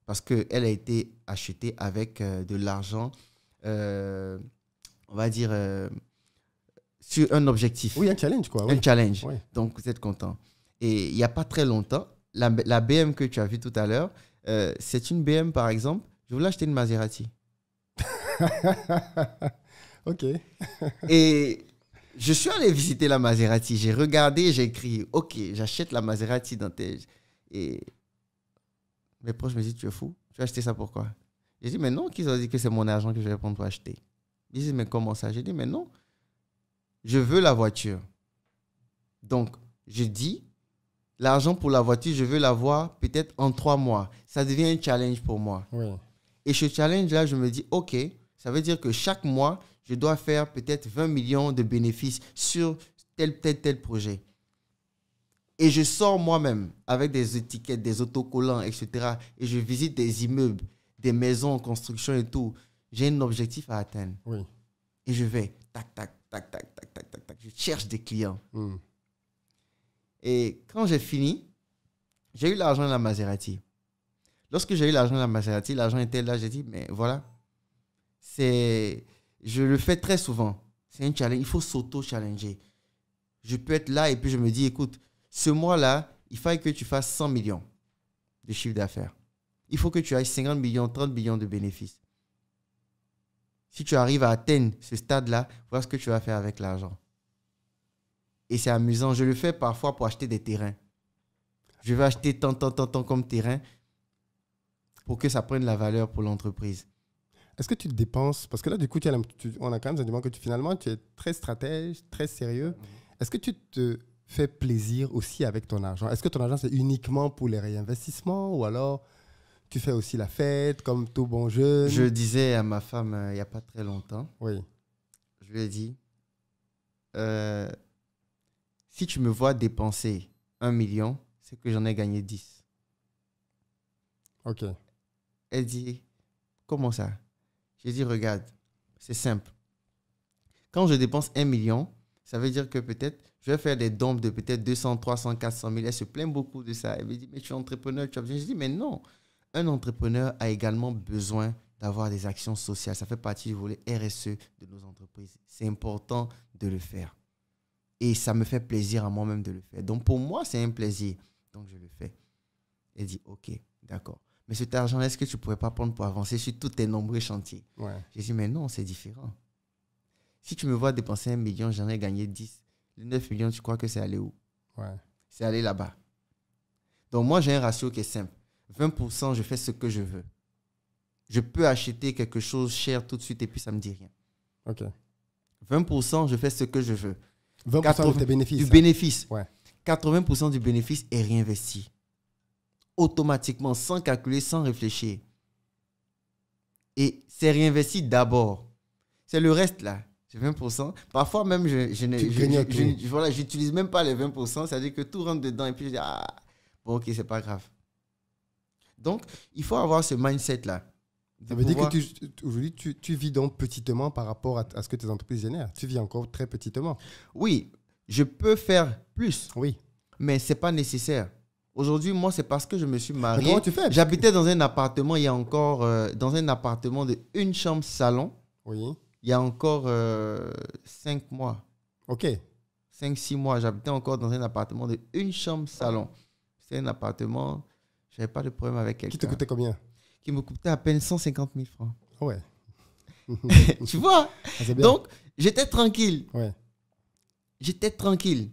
parce qu'elle a été achetée avec de l'argent, on va dire, sur un objectif. Oui, un challenge, quoi. Un Oui. challenge. Oui. Donc, vous êtes content. Et il n'y a pas très longtemps, la BM que tu as vue tout à l'heure, c'est une BM, par exemple. Je voulais acheter une Maserati. Ok. Et je suis allé visiter la Maserati. J'ai regardé, j'ai écrit, OK, j'achète la Maserati dans tes... Et mes proches me disent, tu es fou? Tu vas acheter ça pourquoi? J'ai dit, mais non, qu'ils ont dit que c'est mon argent que je vais prendre pour acheter. Ils disent, mais comment ça? J'ai dit, mais non, je veux la voiture. Donc, je dis, l'argent pour la voiture, je veux l'avoir peut-être en 3 mois. Ça devient un challenge pour moi. Oui. Et ce challenge-là, je me dis, OK, ça veut dire que chaque mois, je dois faire peut-être 20 millions de bénéfices sur tel projet. Et je sors moi-même avec des étiquettes, des autocollants, etc. Et je visite des immeubles, des maisons en construction et tout. J'ai un objectif à atteindre. Oui. Et je vais, tac, tac, tac, tac, tac, tac, tac, tac. Je cherche des clients. Hmm. Et quand j'ai fini, j'ai eu l'argent de la Maserati. Lorsque j'ai eu l'argent de la Maserati, l'argent était là, j'ai dit, mais voilà, je le fais très souvent. C'est un challenge, il faut s'auto-challenger. Je peux être là et puis je me dis, écoute, ce mois-là, il faut que tu fasses 100 millions de chiffre d'affaires. Il faut que tu ailles 50 millions, 30 millions de bénéfices. Si tu arrives à atteindre ce stade-là, voilà ce que tu vas faire avec l'argent. Et c'est amusant. Je le fais parfois pour acheter des terrains. Je vais acheter tant comme terrain pour que ça prenne la valeur pour l'entreprise. Est-ce que tu te dépenses? Parce que là, du coup, on a quand même le sentiment que finalement, tu es très stratège, très sérieux. Est-ce que tu te fais plaisir aussi avec ton argent? Est-ce que ton argent, c'est uniquement pour les réinvestissements ou alors tu fais aussi la fête comme tout bon jeune? Je disais à ma femme il n'y a pas très longtemps, Oui. je lui ai dit, si tu me vois dépenser 1 million, c'est que j'en ai gagné 10. OK. Elle dit, comment ça? J'ai dit, regarde, c'est simple. Quand je dépense 1 million, ça veut dire que peut-être, je vais faire des dons de peut-être 200, 300, 400 000. Elle se plaint beaucoup de ça. Elle me dit, mais tu es entrepreneur, tu as besoin. Je dis, mais non. un entrepreneur a également besoin d'avoir des actions sociales. Ça fait partie du volet RSE de nos entreprises. C'est important de le faire. Et ça me fait plaisir à moi-même de le faire. Donc, pour moi, c'est un plaisir. Donc, je le fais. Elle dit, OK, d'accord. Mais cet argent, est-ce que tu ne pourrais pas prendre pour avancer sur tous tes nombreux chantiers? Ouais. J'ai dit, mais non, c'est différent. Si tu me vois dépenser 1 million, j'en ai gagné 10. Les 9 millions, tu crois que c'est allé où? Ouais. C'est aller là-bas. Donc, moi, j'ai un ratio qui est simple. 20%, je fais ce que je veux. Je peux acheter quelque chose cher tout de suite et puis ça ne me dit rien. OK. 20%, je fais ce que je veux. 20% de tes bénéfices. Du hein. bénéfice. Ouais. 80% du bénéfice est réinvesti. Automatiquement, sans calculer, sans réfléchir. Et c'est réinvesti d'abord. C'est le reste là. C'est 20%. Parfois même, voilà, j'utilise même pas les 20%. C'est-à-dire que tout rentre dedans et puis je dis, ah, bon, ok, c'est pas grave. Donc, il faut avoir ce mindset-là. Ça veut dire que aujourd'hui, tu vis donc petitement par rapport à ce que tes entreprises génèrent. Tu vis encore très petitement. Oui, je peux faire plus, Oui. mais ce n'est pas nécessaire. Aujourd'hui, moi, c'est parce que je me suis Mais marié. comment tu fais? J'habitais dans un appartement, il y a encore, dans un appartement de une chambre salon, Oui. il y a encore 5 mois. OK. 5-6 mois, j'habitais encore dans un appartement de une chambre salon. C'est un appartement, je n'avais pas de problème avec quelqu'un. Qui te coûtait combien? Qui me coûtait à peine 150 000 francs. Ouais. Tu vois? Ah, c'est bien. Donc, j'étais tranquille. Ouais. J'étais tranquille.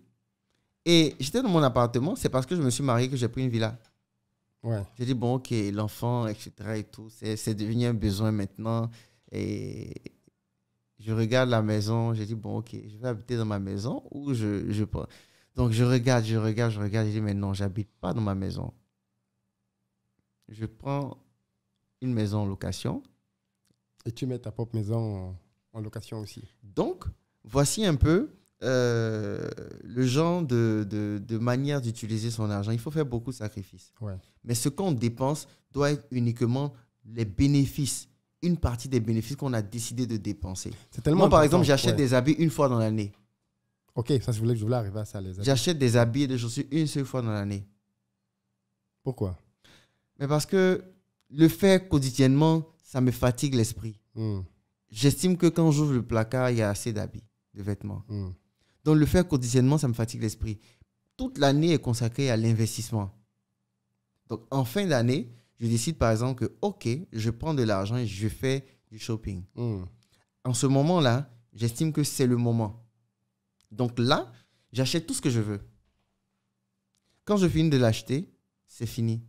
Et j'étais dans mon appartement, c'est parce que je me suis marié que j'ai pris une villa. Ouais. J'ai dit, bon, ok, l'enfant, etc. et tout, c'est devenu un besoin maintenant. Et je regarde la maison, j'ai dit, bon, ok, je vais habiter dans ma maison ou je prends. Donc, je regarde, j'ai dit, mais non, j'habite pas dans ma maison. Je prends une maison en location. Et tu mets ta propre maison en location aussi. Donc, voici un peu le genre de manière d'utiliser son argent. Il faut faire beaucoup de sacrifices. Ouais. Mais ce qu'on dépense doit être uniquement les bénéfices, une partie des bénéfices qu'on a décidé de dépenser. C'est tellement Moi, par important. exemple, j'achète Ouais. des habits une fois dans l'année. OK, ça, je voulais arriver à ça, les amis. J'achète des habits et des chaussures une seule fois dans l'année. Pourquoi? Mais parce que le faire quotidiennement, ça me fatigue l'esprit. J'estime que quand j'ouvre le placard, il y a assez d'habits, de vêtements. Donc, le faire quotidiennement, ça me fatigue l'esprit. Toute l'année est consacrée à l'investissement. Donc, en fin d'année, je décide par exemple que, OK, je prends de l'argent et je fais du shopping. En ce moment-là, j'estime que c'est le moment. Donc là, j'achète tout ce que je veux. Quand je finis de l'acheter, c'est fini.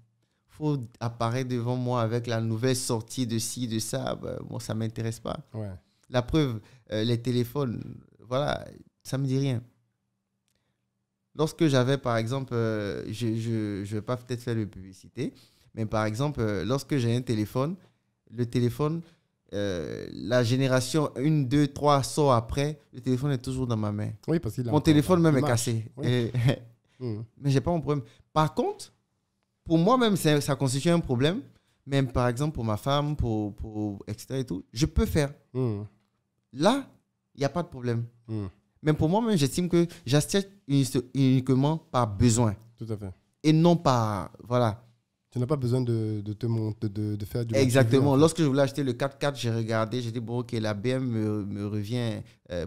Il faut apparaître devant moi avec la nouvelle sortie de ci, de ça. Bon, ça ne m'intéresse pas. Ouais. La preuve, les téléphones, voilà, ça ne me dit rien. Lorsque j'avais, par exemple, je ne vais pas peut-être faire de publicité, mais par exemple, lorsque j'ai un téléphone, le téléphone, la génération 1, 2, 3 sort après, le téléphone est toujours dans ma main. Oui, parce qu'il a Mon encore- téléphone même il est marche. cassé. Oui. Mais je n'ai pas mon problème. Par contre, pour moi-même, ça constitue un problème. Même par exemple, pour ma femme, etc. et tout, je peux faire. Là, il n'y a pas de problème. Mais pour moi-même, j'estime que j'achète uniquement par besoin Tout à fait. et non par... Voilà. Tu n'as pas besoin de faire du... Exactement. en fait. Lorsque je voulais acheter le 4x4, j'ai regardé, j'ai dit, bon, ok, la BM me revient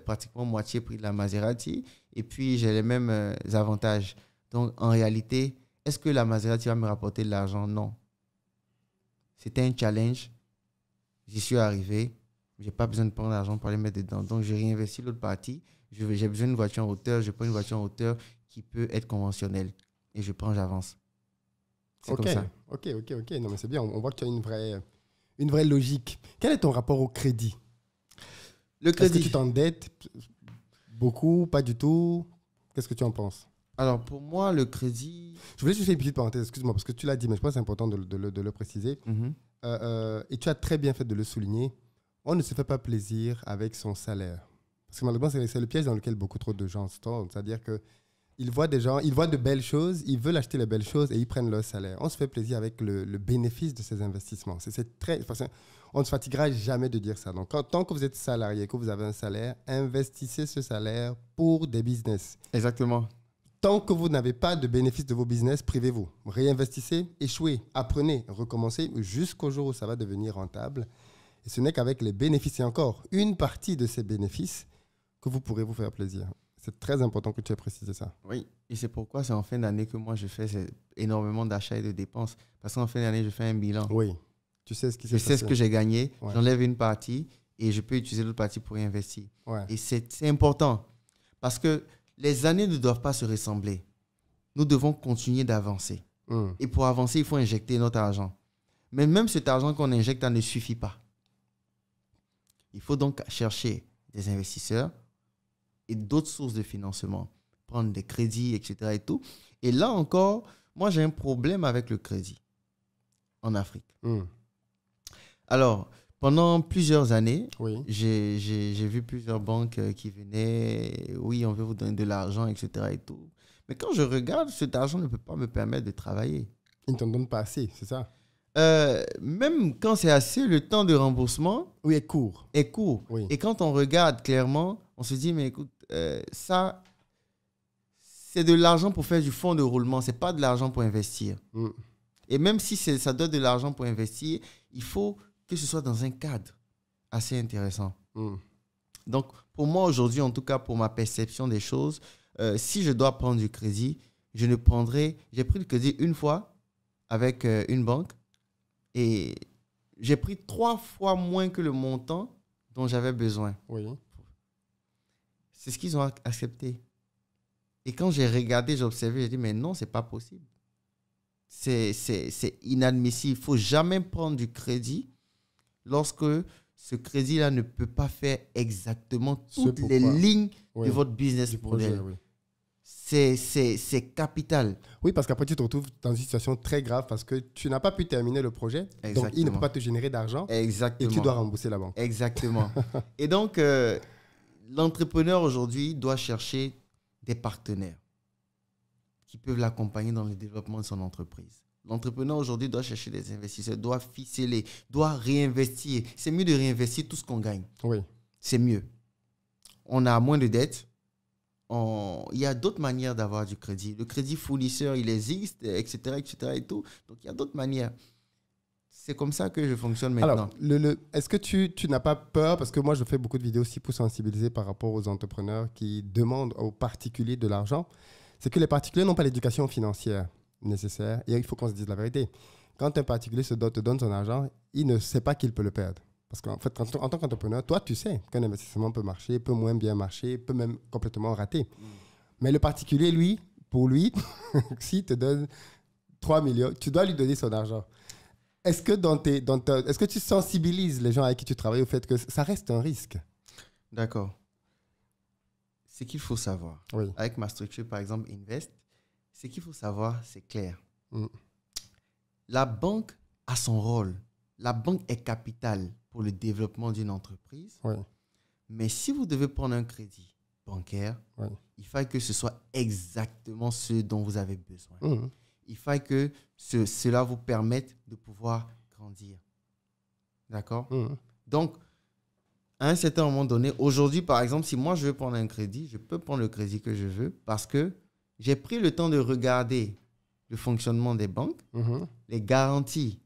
pratiquement moitié prix de la Maserati et puis j'ai les mêmes avantages. Donc, en réalité, est-ce que la Maserati va me rapporter de l'argent? Non. C'était un challenge. J'y suis arrivé. Je n'ai pas besoin de prendre l'argent pour aller mettre dedans. Donc, j'ai réinvesti l'autre partie. J'ai besoin d'une voiture en hauteur. Je prends une voiture en hauteur qui peut être conventionnelle. Et je prends, j'avance. C'est comme ça. Ok. Non, mais c'est bien. On voit que tu as une vraie logique. Quel est ton rapport au crédit? Le Est-ce que crédit. tu t'endettes beaucoup? Pas du tout? Qu'est-ce que tu en penses? Alors, pour moi, le crédit... Je voulais juste faire une petite parenthèse, excuse-moi, parce que tu l'as dit, mais je pense que c'est important de le préciser. Et tu as très bien fait de le souligner. On ne se fait pas plaisir avec son salaire. Parce que malheureusement, c'est le piège dans lequel beaucoup trop de gens se tombent. C'est-à-dire qu'ils voient des gens, ils voient de belles choses, ils veulent acheter les belles choses et ils prennent leur salaire. On se fait plaisir avec le bénéfice de ces investissements. On ne se fatiguera jamais de dire ça. Donc, tant que vous êtes salarié, que vous avez un salaire, investissez ce salaire pour des business. Exactement. Tant que vous n'avez pas de bénéfice de vos business, privez-vous. Réinvestissez, échouez, apprenez, recommencez jusqu'au jour où ça va devenir rentable. Et ce n'est qu'avec les bénéfices, et encore une partie de ces bénéfices, que vous pourrez vous faire plaisir. C'est très important que tu aies précisé ça. Oui, et c'est pourquoi c'est en fin d'année que moi je fais énormément d'achats et de dépenses. Parce qu'en fin d'année, je fais un bilan. Oui, tu sais ce qui s'est Je passé. sais ce que j'ai gagné, Ouais. j'enlève une partie et je peux utiliser l'autre partie pour réinvestir. Ouais. Et c'est important parce que les années ne doivent pas se ressembler. Nous devons continuer d'avancer. Hum. Et pour avancer, il faut injecter notre argent. Mais même cet argent qu'on injecte, ça ne suffit pas. Il faut donc chercher des investisseurs et d'autres sources de financement. Prendre des crédits, etc. Et tout. Et là encore, moi, j'ai un problème avec le crédit en Afrique. Hum. Alors, pendant plusieurs années, Oui. j'ai vu plusieurs banques qui venaient, oui, on veut vous donner de l'argent, etc. et tout. Mais quand je regarde, cet argent ne peut pas me permettre de travailler. Ils ne t'en donnent pas assez, c'est ça? Même quand c'est assez, le temps de remboursement Oui, est court. est court. Oui. Et quand on regarde clairement, on se dit, mais écoute, ça, c'est de l'argent pour faire du fonds de roulement, c'est pas de l'argent pour investir. Hum. Et même si ça donne de l'argent pour investir, il faut que ce soit dans un cadre assez intéressant. Hum. Donc, pour moi, aujourd'hui, en tout cas, pour ma perception des choses, si je dois prendre du crédit, je ne prendrai... J'ai pris le crédit une fois avec une banque et j'ai pris 3 fois moins que le montant dont j'avais besoin. Oui. C'est ce qu'ils ont accepté. Et quand j'ai regardé, j'ai observé, j'ai dit, mais non, c'est pas possible. C'est inadmissible. Il ne faut jamais prendre du crédit lorsque ce crédit-là ne peut pas faire exactement toutes les lignes Oui. de votre business Du projet, model. oui. C'est capital. Oui, parce qu'après, tu te retrouves dans une situation très grave parce que tu n'as pas pu terminer le projet. Donc, il ne Exactement. peut pas te générer d'argent et Exactement. tu dois rembourser la banque. Exactement. Et donc, l'entrepreneur aujourd'hui doit chercher des partenaires qui peuvent l'accompagner dans le développement de son entreprise. L'entrepreneur aujourd'hui doit chercher des investisseurs, doit ficeler, doit réinvestir. C'est mieux de réinvestir tout ce qu'on gagne. Oui. C'est mieux. On a moins de dettes. Il y a d'autres manières d'avoir du crédit. Le crédit fournisseur, il existe, etc., etc. et tout. Donc, il y a d'autres manières. C'est comme ça que je fonctionne maintenant. Alors, est-ce que tu n'as pas peur, parce que moi, je fais beaucoup de vidéos aussi pour sensibiliser par rapport aux entrepreneurs qui demandent aux particuliers de l'argent, c'est que les particuliers n'ont pas l'éducation financière nécessaire. Et il faut qu'on se dise la vérité. Quand un particulier te donne son argent, il ne sait pas qu'il peut le perdre. Parce qu'en fait, en tant qu'entrepreneur, toi, tu sais qu'un investissement peut marcher, peut moins bien marcher, peut même complètement rater. Mais le particulier, lui, pour lui, s'il te donne 3 millions, tu dois lui donner son argent. Est-ce que, est-ce que tu sensibilises les gens avec qui tu travailles au fait que ça reste un risque? D'accord. Ce qu'il faut savoir, Oui. avec ma structure, par exemple, Invest, ce qu'il faut savoir, c'est clair. Mm. La banque a son rôle. La banque est capitale pour le développement d'une entreprise. Oui. Mais si vous devez prendre un crédit bancaire, Oui. il faut que ce soit exactement ce dont vous avez besoin. Mm. Il faut que cela vous permette de pouvoir grandir. D'accord? Mm. Donc, à un certain moment donné, aujourd'hui, par exemple, si moi je veux prendre un crédit, je peux prendre le crédit que je veux parce que j'ai pris le temps de regarder le fonctionnement des banques, Mhm. les garanties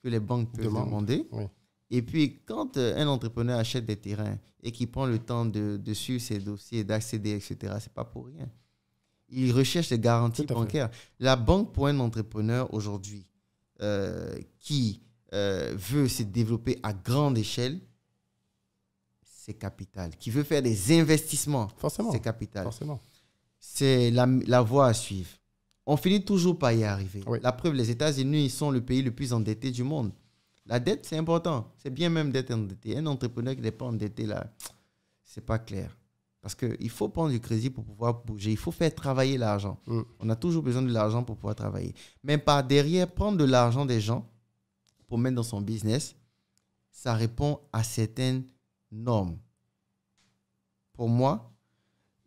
que les banques peuvent demander. Oui. Et puis, quand un entrepreneur achète des terrains et qu'il prend le temps de suivre ses dossiers, d'accéder, etc., ce n'est pas pour rien. Il recherche des garanties bancaires. La banque, pour un entrepreneur aujourd'hui qui veut se développer à grande échelle, c'est capital. Qui veut faire des investissements, c'est capital. Forcément. C'est la voie à suivre. On finit toujours par y arriver. Oui. La preuve, les États-Unis, ils sont le pays le plus endetté du monde. La dette, c'est important. C'est bien même d'être endetté. Un entrepreneur qui n'est pas endetté, là, c'est pas clair. Parce qu'il faut prendre du crédit pour pouvoir bouger. Il faut faire travailler l'argent. Mm. On a toujours besoin de l'argent pour pouvoir travailler. Mais par derrière, prendre de l'argent des gens pour mettre dans son business, ça répond à certaines normes. Pour moi,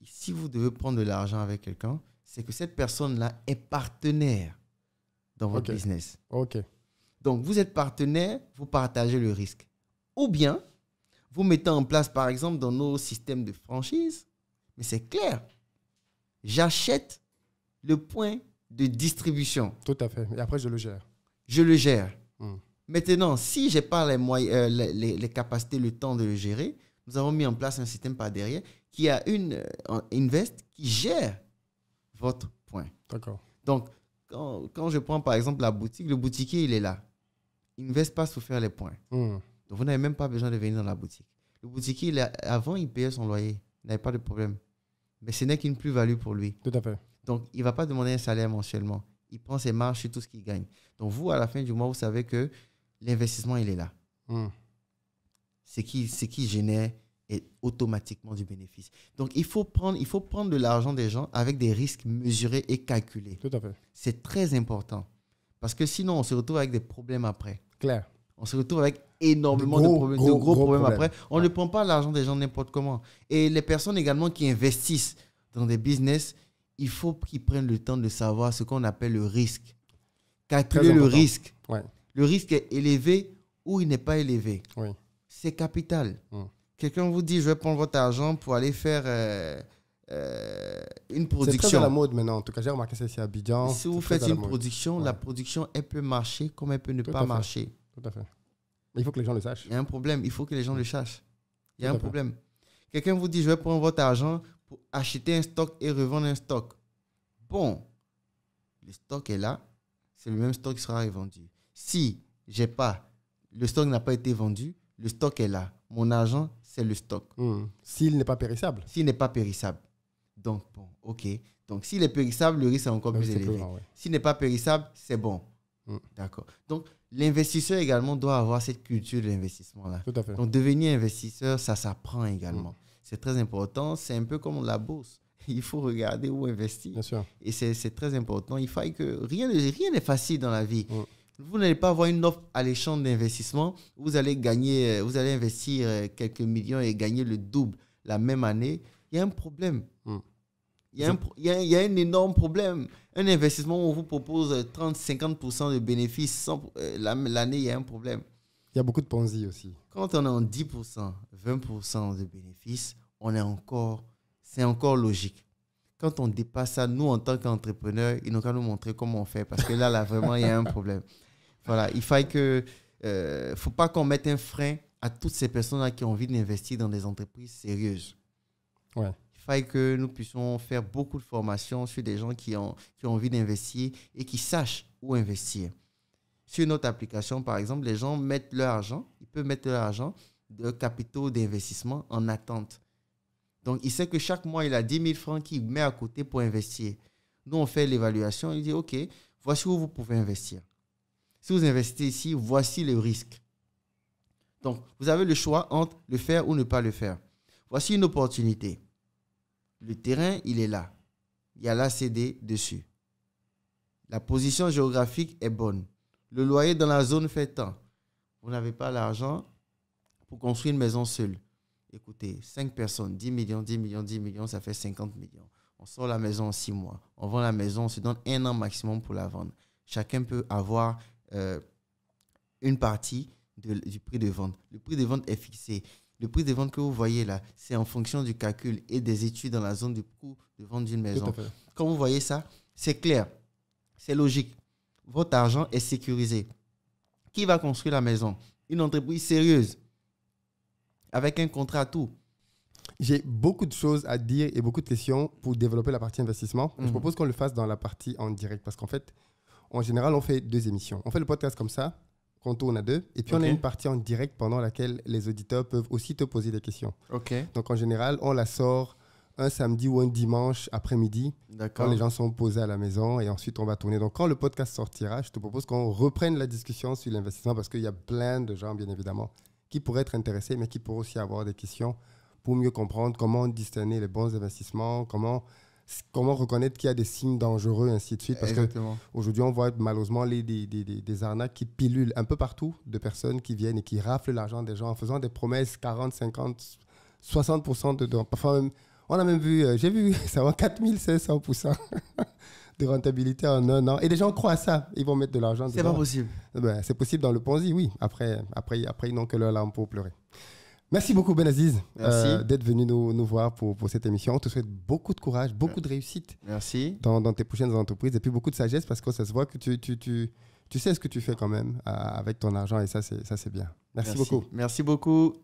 si vous devez prendre de l'argent avec quelqu'un, c'est que cette personne-là est partenaire dans votre business. OK. Donc, vous êtes partenaire, vous partagez le risque. Ou bien, vous mettez en place, par exemple, dans nos systèmes de franchise, mais c'est clair, j'achète le point de distribution. Tout à fait. Et après, je le gère. Je le gère. Mm. Maintenant, si je n'ai pas les, les capacités, le temps de le gérer, nous avons mis en place un système par derrière qui a une Invest qui gère votre point. D'accord. Donc, quand je prends par exemple la boutique, le boutiquier, il est là. Invest passe pour faire les points. Mm. Donc, vous n'avez même pas besoin de venir dans la boutique. Le boutiquier, avant, il payait son loyer. Il n'avait pas de problème. Mais ce n'est qu'une plus-value pour lui. Tout à fait. Donc, il ne va pas demander un salaire mensuellement. Il prend ses marges sur tout ce qu'il gagne. Donc, vous, à la fin du mois, vous savez que l'investissement, il est là. Mm. Ce qui génère automatiquement du bénéfice. Donc, il faut prendre de l'argent des gens avec des risques mesurés et calculés. Tout à fait. C'est très important. Parce que sinon, on se retrouve avec des problèmes après. Clair. On se retrouve avec énormément de gros problèmes après. On ne prend pas l'argent des gens n'importe comment. Et les personnes également qui investissent dans des business, il faut qu'ils prennent le temps de savoir ce qu'on appelle le risque. Calculer le risque. Ouais. Le risque est élevé ou il n'est pas élevé. Oui. C'est capital. Mm. Quelqu'un vous dit, je vais prendre votre argent pour aller faire une production. C'est très à la mode maintenant. En tout cas, j'ai remarqué ça ici à Abidjan. Si vous faites une production, la production, elle peut marcher comme elle peut ne pas marcher. Tout à fait. Mais il faut que les gens le sachent. Il y a un problème. Il faut que les gens le sachent. Il y a un problème. Quelqu'un vous dit, je vais prendre votre argent pour acheter un stock et revendre un stock. Bon, le stock est là. C'est le même stock qui sera revendu. Si le stock n'a pas été vendu, le stock est là. Mon argent, c'est le stock. S'il n'est pas périssable. S'il n'est pas périssable. Donc, bon, OK. Donc, s'il est périssable, le risque est encore plus élevé. S'il n'est pas périssable, c'est bon. D'accord. Donc, l'investisseur également doit avoir cette culture de l'investissement-là. Tout à fait. Donc, devenir investisseur, ça s'apprend également. C'est très important. C'est un peu comme la bourse. Il faut regarder où investir. Bien sûr. Et c'est très important. Il faut que rien n'est facile dans la vie. Vous n'allez pas avoir une offre alléchante d'investissement. Vous allez investir quelques millions et gagner le double la même année. Il y a un problème. Il y a un énorme problème. Un investissement où on vous propose 30-50% de bénéfices, l'année, il y a un problème. Il y a beaucoup de Ponzi aussi. Quand on est en 10%, 20% de bénéfices, c'est encore logique. Quand on dépasse ça, nous, en tant qu'entrepreneurs, ils n'ont qu'à nous montrer comment on fait. Parce que là, vraiment, il y a un problème. Voilà, il faut pas qu'on mette un frein à toutes ces personnes-là qui ont envie d'investir dans des entreprises sérieuses. Ouais. Il faille que nous puissions faire beaucoup de formations sur des gens qui ont envie d'investir et qui sachent où investir. Sur notre application, par exemple, les gens mettent leur argent, ils peuvent mettre leur argent de capitaux d'investissement en attente. Donc, il sait que chaque mois, il a 10 000 francs qu'il met à côté pour investir. Nous, on fait l'évaluation. Il dit, OK, voici où vous pouvez investir. Si vous investissez ici, voici le risque. Donc, vous avez le choix entre le faire ou ne pas le faire. Voici une opportunité. Le terrain, il est là. Il y a l'ACD dessus. La position géographique est bonne. Le loyer dans la zone fait tant. Vous n'avez pas l'argent pour construire une maison seule. Écoutez, 5 personnes, 10 millions, 10 millions, 10 millions, ça fait 50 millions. On sort la maison en 6 mois. On vend la maison, on se donne 1 an maximum pour la vendre. Chacun peut avoir une partie du prix de vente. Le prix de vente est fixé. Le prix de vente que vous voyez là, c'est en fonction du calcul et des études dans la zone du coût de vente d'une maison. Quand vous voyez ça, c'est clair, c'est logique. Votre argent est sécurisé. Qui va construire la maison? Une entreprise sérieuse, avec un contrat à tout. J'ai beaucoup de choses à dire et beaucoup de questions pour développer la partie investissement. Je propose qu'on le fasse dans la partie en direct parce qu'en fait, en général, on fait 2 émissions. On fait le podcast comme ça, qu'on tourne à 2, et puis on a une partie en direct pendant laquelle les auditeurs peuvent aussi te poser des questions. Donc en général, on la sort un samedi ou un dimanche après-midi, quand les gens sont posés à la maison, et ensuite on va tourner. Donc quand le podcast sortira, je te propose qu'on reprenne la discussion sur l'investissement parce qu'il y a plein de gens, bien évidemment, qui pourraient être intéressés, mais qui pourraient aussi avoir des questions pour mieux comprendre comment discerner les bons investissements, comment reconnaître qu'il y a des signes dangereux, ainsi de suite. Parce qu'aujourd'hui, on voit malheureusement des arnaques qui pilulent un peu partout de personnes qui viennent et qui raflent l'argent des gens en faisant des promesses 40, 50, 60% de... Parfois même, on a même vu, j'ai vu, ça va 4500% de rentabilité en 1 an. Et les gens croient à ça. Ils vont mettre de l'argent dedans. C'est pas possible. C'est possible dans le Ponzi, oui. Après, ils n'ont que leur larme pour pleurer. Merci beaucoup, Benaziz, Merci. d'être venu nous voir pour cette émission. On te souhaite beaucoup de courage, beaucoup de réussite Merci. dans tes prochaines entreprises et puis beaucoup de sagesse parce que ça se voit que tu sais ce que tu fais quand même avec ton argent et ça, c'est bien. Merci beaucoup. Merci beaucoup.